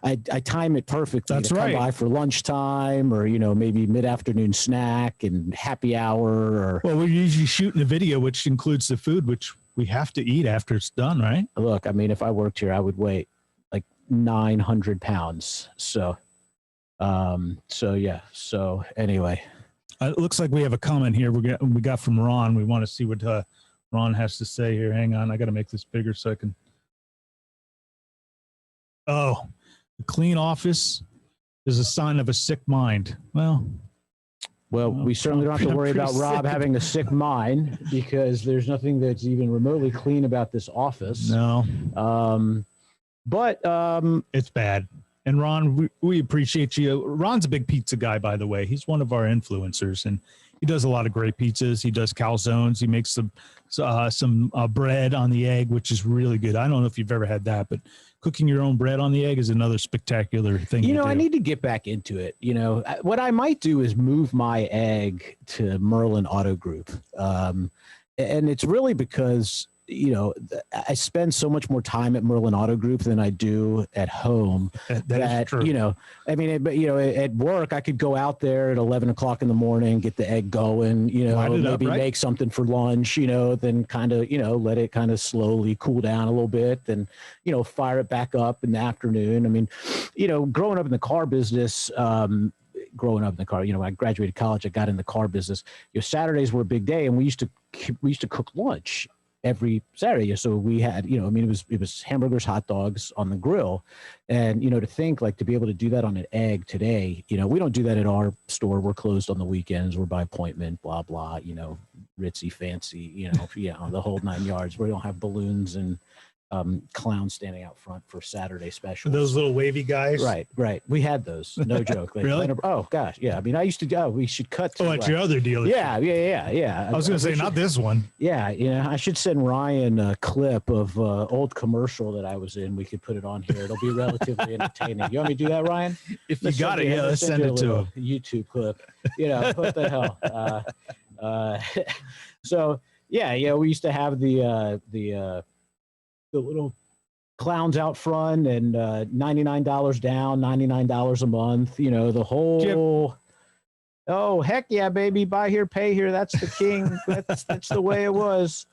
I time it perfectly. That's right. Come by for lunchtime or maybe mid-afternoon snack and happy hour. Well, we're usually shooting a video which includes the food, which we have to eat after it's done, right? Look, if I worked here, I would weigh like 900 pounds. So anyway, it looks like we have a comment here we got from Ron. We want to see what Ron has to say here. Hang on, I got to make this bigger so I can. Oh, a clean office is a sign of a sick mind. Well, we certainly don't have to worry about Rob having a sick mind because there's nothing that's even remotely clean about this office. No. But it's bad. And Ron, we appreciate you. Ron's a big pizza guy, by the way. He's one of our influencers, and he does a lot of great pizzas. He does calzones. He makes some bread on the egg, which is really good. I don't know if you've ever had that, but cooking your own bread on the egg is another spectacular thing. I need to get back into it. What I might do is move my egg to Merlin Auto Group, and it's really because I spend so much more time at Merlin Auto Group than I do at home. That is true. At work, I could go out there at 11 o'clock in the morning, get the egg going, make something for lunch, then kind of, let it kind of slowly cool down a little bit, then, fire it back up in the afternoon. Growing up in the car business, when I graduated college, I got in the car business. Saturdays were a big day, and we used to cook lunch every Saturday. So we had, it was hamburgers, hot dogs on the grill. And, to think like to be able to do that on an egg today, we don't do that at our store. We're closed on the weekends. We're by appointment, blah, blah, ritzy, fancy, the whole 9 yards. We don't have balloons and clowns standing out front for Saturday specials. Those little wavy guys. Right. We had those. No joke. Really? Oh gosh. Yeah. I used to go, we should cut to at your other dealership. Yeah. I was going to say, not this one. Yeah. I should send Ryan a clip of old commercial that I was in. We could put it on here. It'll be relatively entertaining. You want me to do that, Ryan? If you got it, let's send it to him. YouTube clip. What the hell? So yeah, we used to have the little clowns out front and $99 down, $99 a month, the whole oh heck yeah baby, buy here pay here, that's the king. that's the way it was.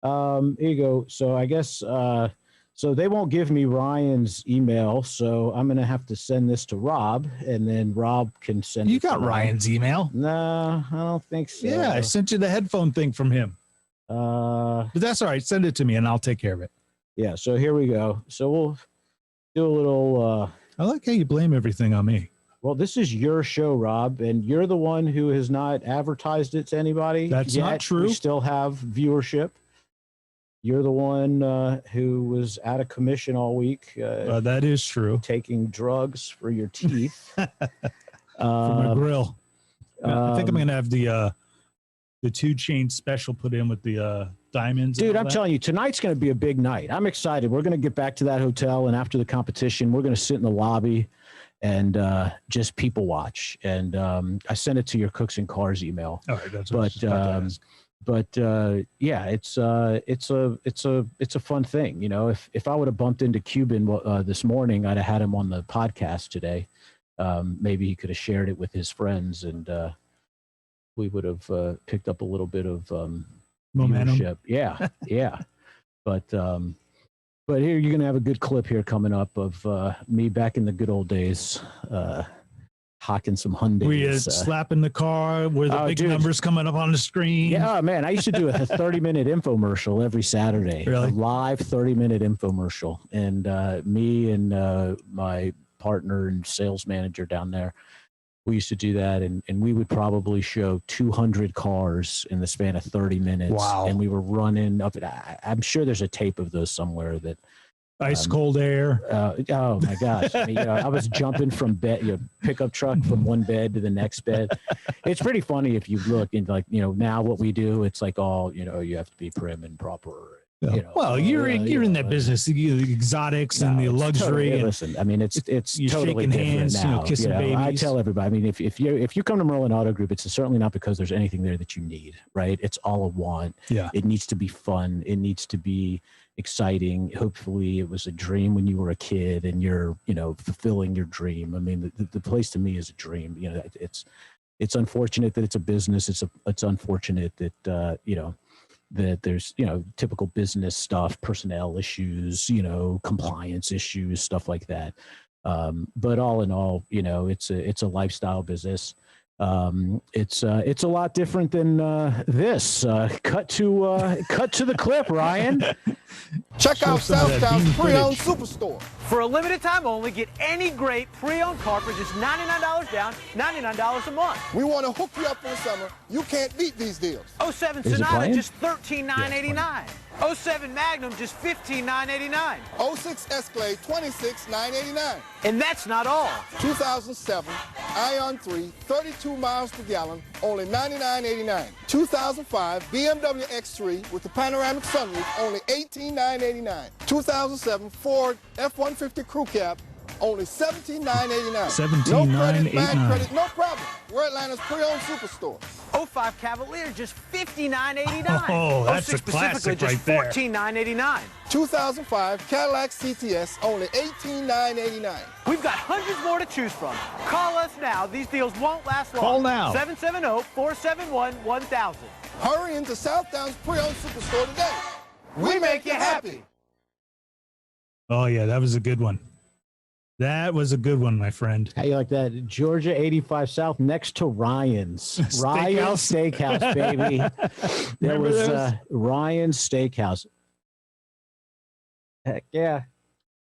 Here you go. So I guess so they won't give me Ryan's email, so I'm gonna have to send this to Rob, and then Rob can send you got Ryan's email. No, I don't think so. Yeah, I sent you the headphone thing from him, but that's all right. Send it to me and I'll take care of it. Yeah, so here we go. So we'll do a little... I like how you blame everything on me. Well, this is your show, Rob, and you're the one who has not advertised it to anybody. That's not true. We still have viewership. You're the one who was out of commission all week. That is true. Taking drugs for your teeth. For my grill. I think I'm going to have the 2 Chainz special put in with the diamonds. Dude, I'm telling you, tonight's going to be a big night. I'm excited. We're going to get back to that hotel, and after the competition, we're going to sit in the lobby and just people watch. And I sent it to your Cooks and Cars email. All right, that's what I was just about to ask. Yeah, it's a fun thing. You know, if I would have bumped into Cuban this morning, I'd have had him on the podcast today. Maybe he could have shared it with his friends, and we would have picked up a little bit of Momentum. viewership. Yeah, yeah. But here you're gonna have a good clip here coming up of me back in the good old days, hawking some Hyundais. We slapping the car where the big numbers coming up on the screen. Yeah, man. I used to do a 30-minute infomercial every Saturday. Really? A live 30-minute infomercial. And me and my partner and sales manager down there, we used to do that. And we would probably show 200 cars in the span of 30 minutes. Wow. And we were running up. I'm sure there's a tape of those somewhere that. Ice cold air. Oh my gosh! I mean, I was jumping from bed, pickup truck from one bed to the next bed. It's pretty funny if you look into now what we do. It's like all you have to be prim and proper. Well, you're in that business, the exotics and the luxury. And listen, I mean, it's you're totally shaking different hands, now. kissing babies. I tell everybody. I mean, if you come to Merlin Auto Group, it's certainly not because there's anything there that you need, right? It's all a want. Yeah. It needs to be fun. It needs to be exciting. Hopefully it was a dream when you were a kid and you're, fulfilling your dream. I mean, the place to me is a dream. It's unfortunate that it's a business. It's unfortunate that, that there's, typical business stuff, personnel issues, compliance issues, stuff like that. But all in all, it's a lifestyle business. It's a lot different than this. Cut to the clip, Ryan. Check out Southtown's pre-owned superstore. For a limited time only, get any great pre-owned car for just $99 down, $99 a month. We want to hook you up for the summer. You can't beat these deals. 07 Sonata, just $13,989. 07 Magnum, just $15,989. 06 Escalade, $26,989. And that's not all. 2007 Ion 3, 32 miles per gallon, only $99.89. 2005 BMW X3 with the panoramic sunroof, only $18,989. 2007 Ford F-150 Crew Cab, only $17,989. $17,989. No credit, bad credit, no problem. We're Atlanta's pre-owned superstore. 05 Cavalier, just $59.89. Oh, that's a classic right there. Just $14,989. 2005 Cadillac CTS, only $18,989. We've got hundreds more to choose from. Call us now. These deals won't last long. Call now. 770-471-1000. Hurry into Southtown's pre-owned superstore today. We make you happy. Oh, yeah, that was a good one. That was a good one, my friend. How you like that? Georgia 85 South next to Ryan's. Ryan's Steakhouse, baby. There was Ryan's Steakhouse. Heck yeah.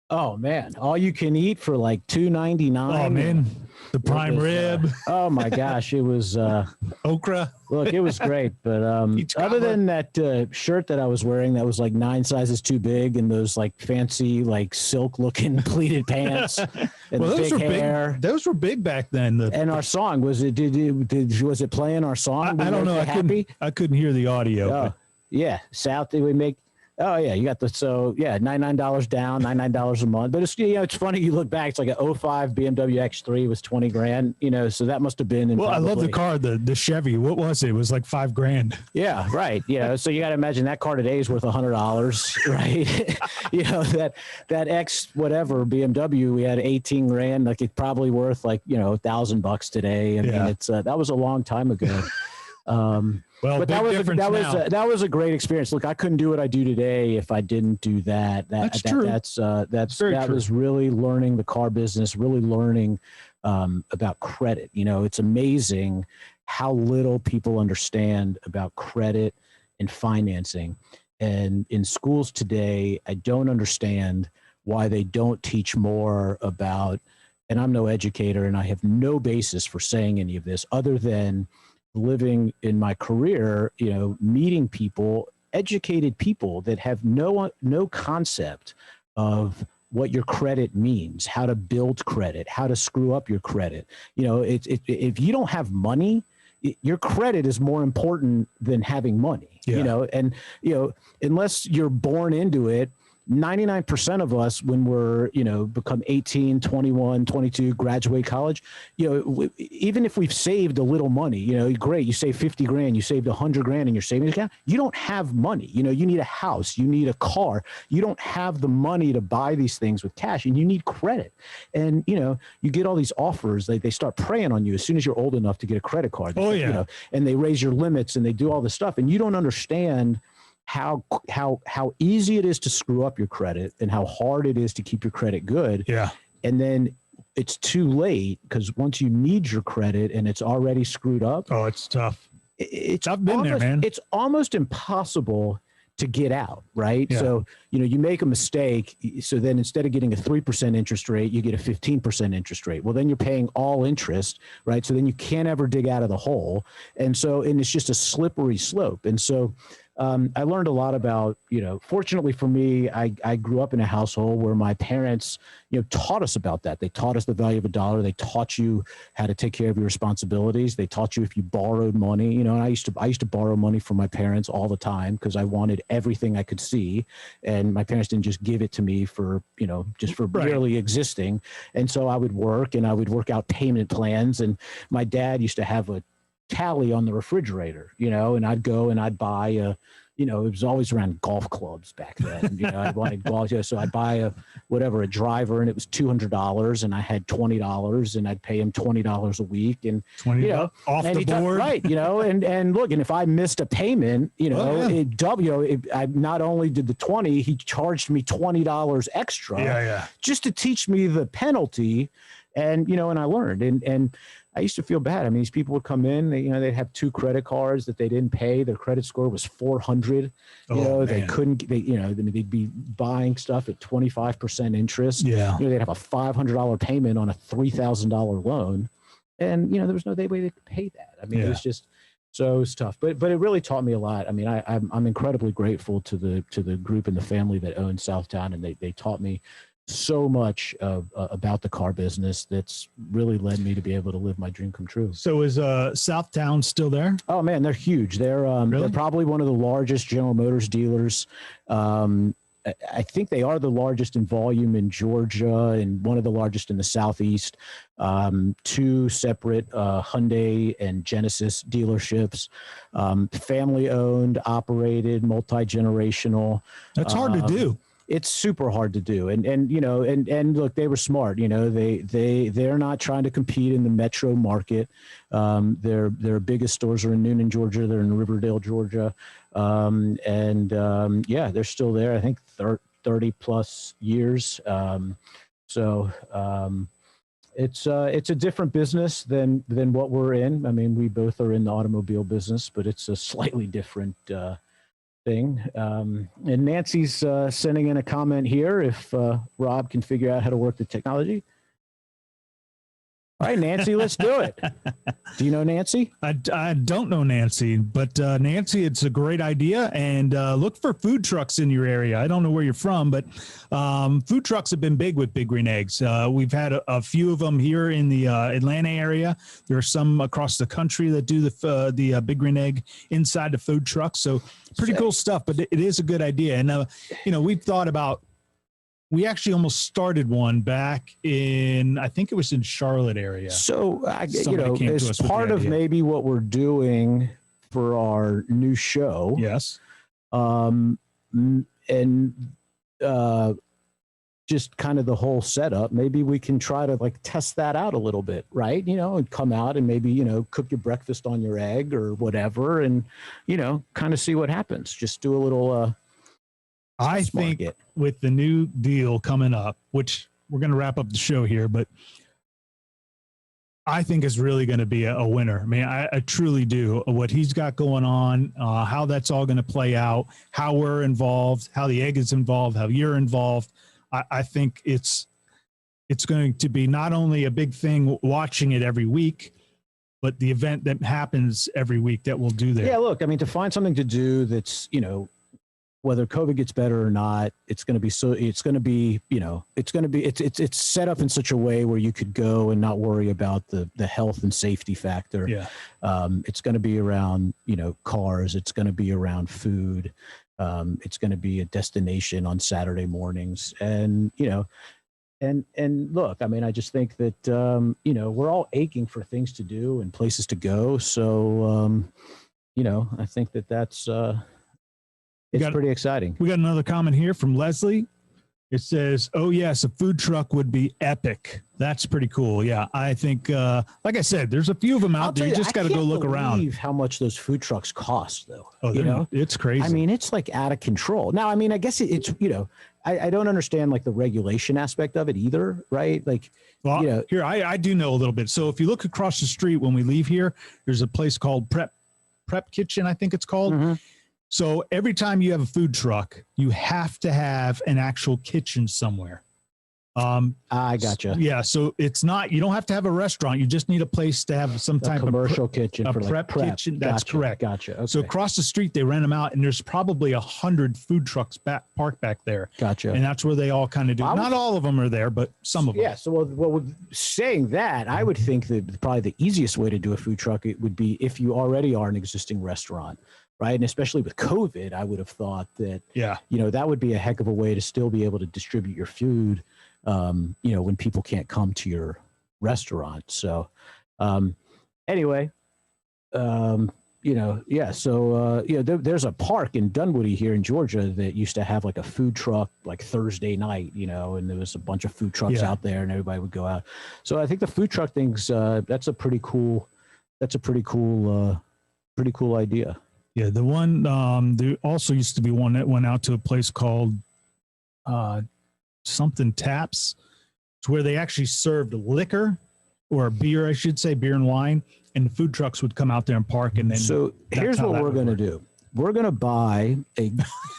Oh, man. All you can eat for like $2.99. Oh, man. The prime rib. Oh, my gosh. It was okra. Look, it was great. But other than that shirt that I was wearing that was like 9 sizes too big and those like fancy, like silk looking pleated pants and those big were hair. big. Those were big back then. And our song, was it playing our song? I don't know. I couldn't hear the audio. Oh, yeah. South, we make. Oh yeah, you got $99 down, $99 a month. But it's it's funny. You look back, it's like an 05 BMW X3 was $20,000. So that must have been. Well, I love the car, the Chevy. What was it? It was like $5,000. Yeah, right. So you got to imagine that car today is worth $100, right? that X whatever BMW, we had $18,000. Like it's probably worth like $1,000 today. I mean, it's that was a long time ago. Well, but that was a great experience. Look, I couldn't do what I do today if I didn't do that. That's true. That was really learning the car business, really learning about credit. It's amazing how little people understand about credit and financing. And in schools today, I don't understand why they don't teach more about, and I'm no educator and I have no basis for saying any of this other than living in my career, meeting people, educated people that have no concept of what your credit means, how to build credit, how to screw up your credit. If you don't have money, your credit is more important than having money. Yeah. And unless you're born into it, 99% of us, when we're, become 18, 21, 22, graduate college, even if we've saved a little money, great, you save 50 grand, you saved 100 grand in your savings account, you don't have money. You need a house, you need a car, you don't have the money to buy these things with cash, and you need credit. And, you get all these offers, they start preying on you as soon as you're old enough to get a credit card. And they raise your limits and they do all this stuff, and you don't understand how easy it is to screw up your credit and how hard it is to keep your credit good. Yeah. And then it's too late, because once you need your credit and it's already screwed up. Oh, it's tough. I've been there, man. It's almost impossible to get out, right? Yeah. So, you make a mistake. So then instead of getting a 3% interest rate, you get a 15% interest rate. Well, then you're paying all interest, right? So then you can't ever dig out of the hole. And it's just a slippery slope. And so, I learned a lot about, fortunately for me, I grew up in a household where my parents, taught us about that. They taught us the value of a dollar. They taught you how to take care of your responsibilities. They taught you if you borrowed money, and I used to borrow money from my parents all the time because I wanted everything I could see. And my parents didn't just give it to me for, just for barely existing. And so I would work out payment plans. And my dad used to have a tally on the refrigerator, and I'd go and I'd buy it was always around golf clubs back then. I wanted golf, so I'd buy a driver, and it was $200, and I had $20, and I'd pay him $20 a week, and $20 off the board, right? And look, and if I missed a payment, I not only did the 20, he charged me $20 extra, just to teach me the penalty, and and I learned, and I used to feel bad. I mean, these people would come in, they'd have 2 credit cards that they didn't pay. Their credit score was 400. They couldn't, they'd be buying stuff at 25% interest. Yeah. They'd have a $500 payment on a $3,000 loan. And, there was no way they could pay that. I mean, it was just, so it's tough, but it really taught me a lot. I mean, I'm incredibly grateful to the group and the family that owned Southtown, and they taught me so much about the car business that's really led me to be able to live my dream come true. So is Southtown still there? Oh man, they're huge. They're probably one of the largest General Motors dealers. I think they are the largest in volume in Georgia and one of the largest in the Southeast. 2 separate Hyundai and Genesis dealerships, family owned, operated, multi-generational. That's hard to do. It's super hard to do. And look, they were smart, they're not trying to compete in the metro market. Their biggest stores are in Noonan, Georgia. They're in Riverdale, Georgia. They're still there. I think 30 plus years. It's a different business than what we're in. I mean, we both are in the automobile business, but it's a slightly different, thing. And Nancy's sending in a comment here if Rob can figure out how to work the technology. All right, Nancy, let's do it. Do you know Nancy? I don't know Nancy, but Nancy, it's a great idea. And look for food trucks in your area. I don't know where you're from, but food trucks have been big with Big Green Eggs. We've had a few of them here in the Atlanta area. There are some across the country that do the Big Green Egg inside the food truck. So pretty cool stuff, but it is a good idea. And, we've thought about, we actually almost started one back in, I think it was in Charlotte area. So, as part of maybe what we're doing for our new show. Yes. Just kind of the whole setup, maybe we can try to test that out a little bit, right? And come out and maybe, cook your breakfast on your egg or whatever, and, kind of see what happens. Just do a little, I think with the new deal coming up, which we're going to wrap up the show here, but I think is really going to be a winner. I mean, I truly do. What he's got going on, how that's all going to play out, how we're involved, how the egg is involved, how you're involved. I think it's going to be not only a big thing watching it every week, but the event that happens every week that we'll do there. Yeah, look, I mean, to find something to do that's, whether COVID gets better or not, it's set up in such a way where you could go and not worry about the health and safety factor. Yeah. It's going to be around, cars. It's going to be around food. It's going to be a destination on Saturday mornings, and and look, I mean, I just think that we're all aching for things to do and places to go. So I think that's it's pretty exciting. We got another comment here from Leslie. It says, "Oh yes, a food truck would be epic." That's pretty cool. Yeah, I think, like I said, there's a few of them out there. You just got to go look around. How much those food trucks cost, though? Oh, it's crazy. I mean, it's like out of control. Now, I mean, I guess it's I don't understand like the regulation aspect of it either, right? Like, well, here I do know a little bit. So if you look across the street when we leave here, there's a place called Prep Kitchen, I think it's called. Mm-hmm. So every time you have a food truck, you have to have an actual kitchen somewhere. I gotcha. Yeah. So it's not, you don't have to have a restaurant. You just need a place to have some type of commercial kitchen, a prep kitchen. That's correct. Gotcha. Okay. So across the street, they rent them out, and there's probably 100 food trucks parked back there. Gotcha. And that's where they all kind of do. Not all of them are there, but some of them. Yeah. So, well, saying that, I would think that probably the easiest way to do a food truck, it would be if you already are an existing restaurant. Right. And especially with COVID, I would have thought that, that would be a heck of a way to still be able to distribute your food, when people can't come to your restaurant. So anyway, there's a park in Dunwoody here in Georgia that used to have like a food truck like Thursday night, and there was a bunch of food trucks out there and everybody would go out. So I think the food truck thing's that's a pretty cool idea. Yeah, the one there also used to be one that went out to a place called something Taps. It's where they actually served liquor or beer, I should say, beer and wine, and the food trucks would come out there and park. And then so here's what we're going to do. We're going to buy a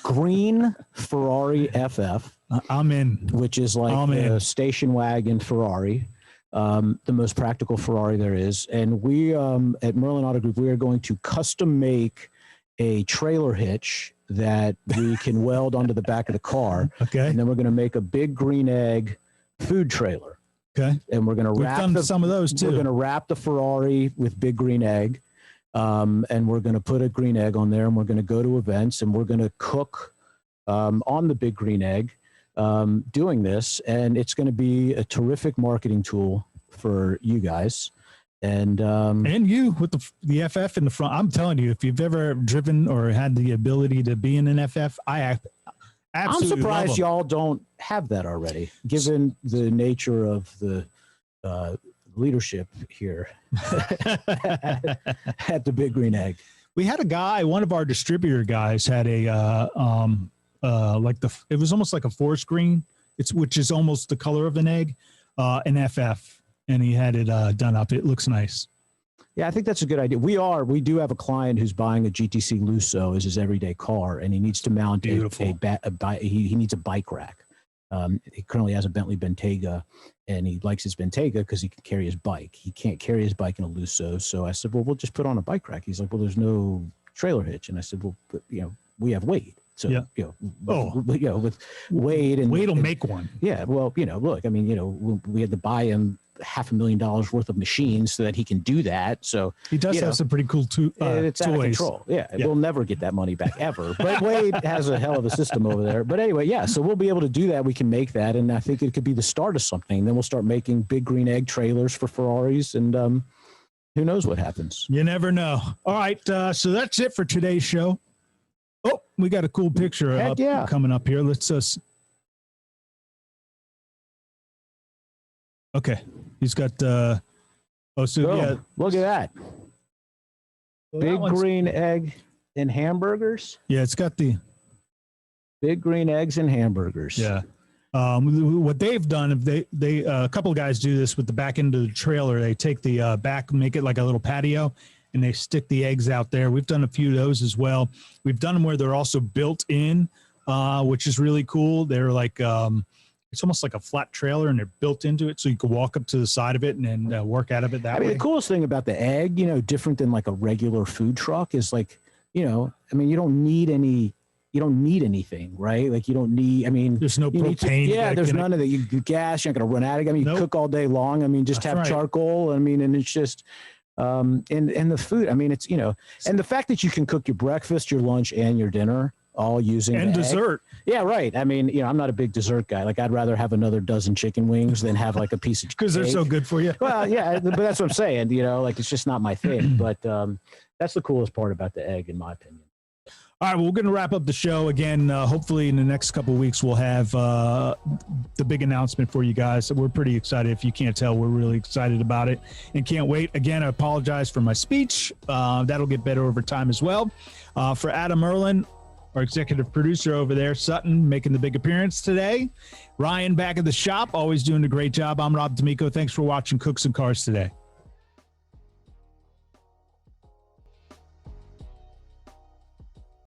green Ferrari FF. I'm in. Which is like a station wagon Ferrari. The most practical Ferrari there is. And we at Merlin Auto Group, we are going to custom make a trailer hitch that we can weld onto the back of the car. Okay. And then we're going to make a big green egg food trailer. Okay. And we're going to wrap some of those too. We're going to wrap the Ferrari with big green egg. And we're going to put a green egg on there, and we're going to go to events, and we're going to cook on the big green egg doing this. And it's going to be a terrific marketing tool for you guys. And you with the FF in the front. I'm telling you, if you've ever driven or had the ability to be in an FF, I'm surprised y'all don't have that already, given the nature of the leadership here at the Big Green Egg. We had a guy, one of our distributor guys had a it was almost like a forest green, which is almost the color of an egg, an FF. And he had it done up. It looks nice. Yeah, I think that's a good idea. We do have a client who's buying a GTC Lusso as his everyday car, and he needs to mount he needs a bike rack. He currently has a Bentley Bentayga, and he likes his Bentayga because he can carry his bike. He can't carry his bike in a Lusso. So I said, well, we'll just put on a bike rack. He's like, well, there's no trailer hitch. And I said, well, but, we have Wade. So, with Wade and Wade will make one. Yeah. Well, look, I mean, we had to buy him $500,000 worth of machines so that he can do that. So he does have some pretty cool it's out of control. Yeah. We'll never get that money back ever, but Wade has a hell of a system over there. But anyway, yeah. So we'll be able to do that. We can make that. And I think it could be the start of something. Then we'll start making big green egg trailers for Ferraris, and who knows what happens. You never know. All right. So that's it for today's show. Oh, we got a cool picture coming up here. Let's okay. He's got look at that. Well, big green egg and hamburgers. Yeah, it's got the big green eggs and hamburgers. Yeah. What they've done, if they a couple of guys do this with the back end of the trailer, they take the back, make it like a little patio, and they stick the eggs out there. We've done a few of those as well. We've done them where they're also built in, which is really cool. They're like it's almost like a flat trailer, and they're built into it, so you can walk up to the side of it and then work out of it that way. The coolest thing about the egg, different than like a regular food truck, is like, you don't need anything, right? Like you don't need, there's no propane. There's none of that. You gas, you're not going to run out of it. You cook all day long. Just have charcoal. And it's just, and the food, it's, and the fact that you can cook your breakfast, your lunch, and your dinner all using And the egg. dessert. Yeah, right. I mean, I'm not a big dessert guy. Like, I'd rather have another dozen chicken wings than have like a piece of Because they're so cake. good for you. Well, yeah, but that's what I'm saying. Like, it's just not my thing. But that's the coolest part about the egg, in my opinion. All right, well, we're going to wrap up the show again. Hopefully, in the next couple of weeks, we'll have the big announcement for you guys. So we're pretty excited. If you can't tell, we're really excited about it and can't wait. Again, I apologize for my speech. That'll get better over time as well. For Adam Merlin, our executive producer over there, Sutton, making the big appearance today. Ryan back at the shop, always doing a great job. I'm Rob D'Amico. Thanks for watching Cooks and Cars today.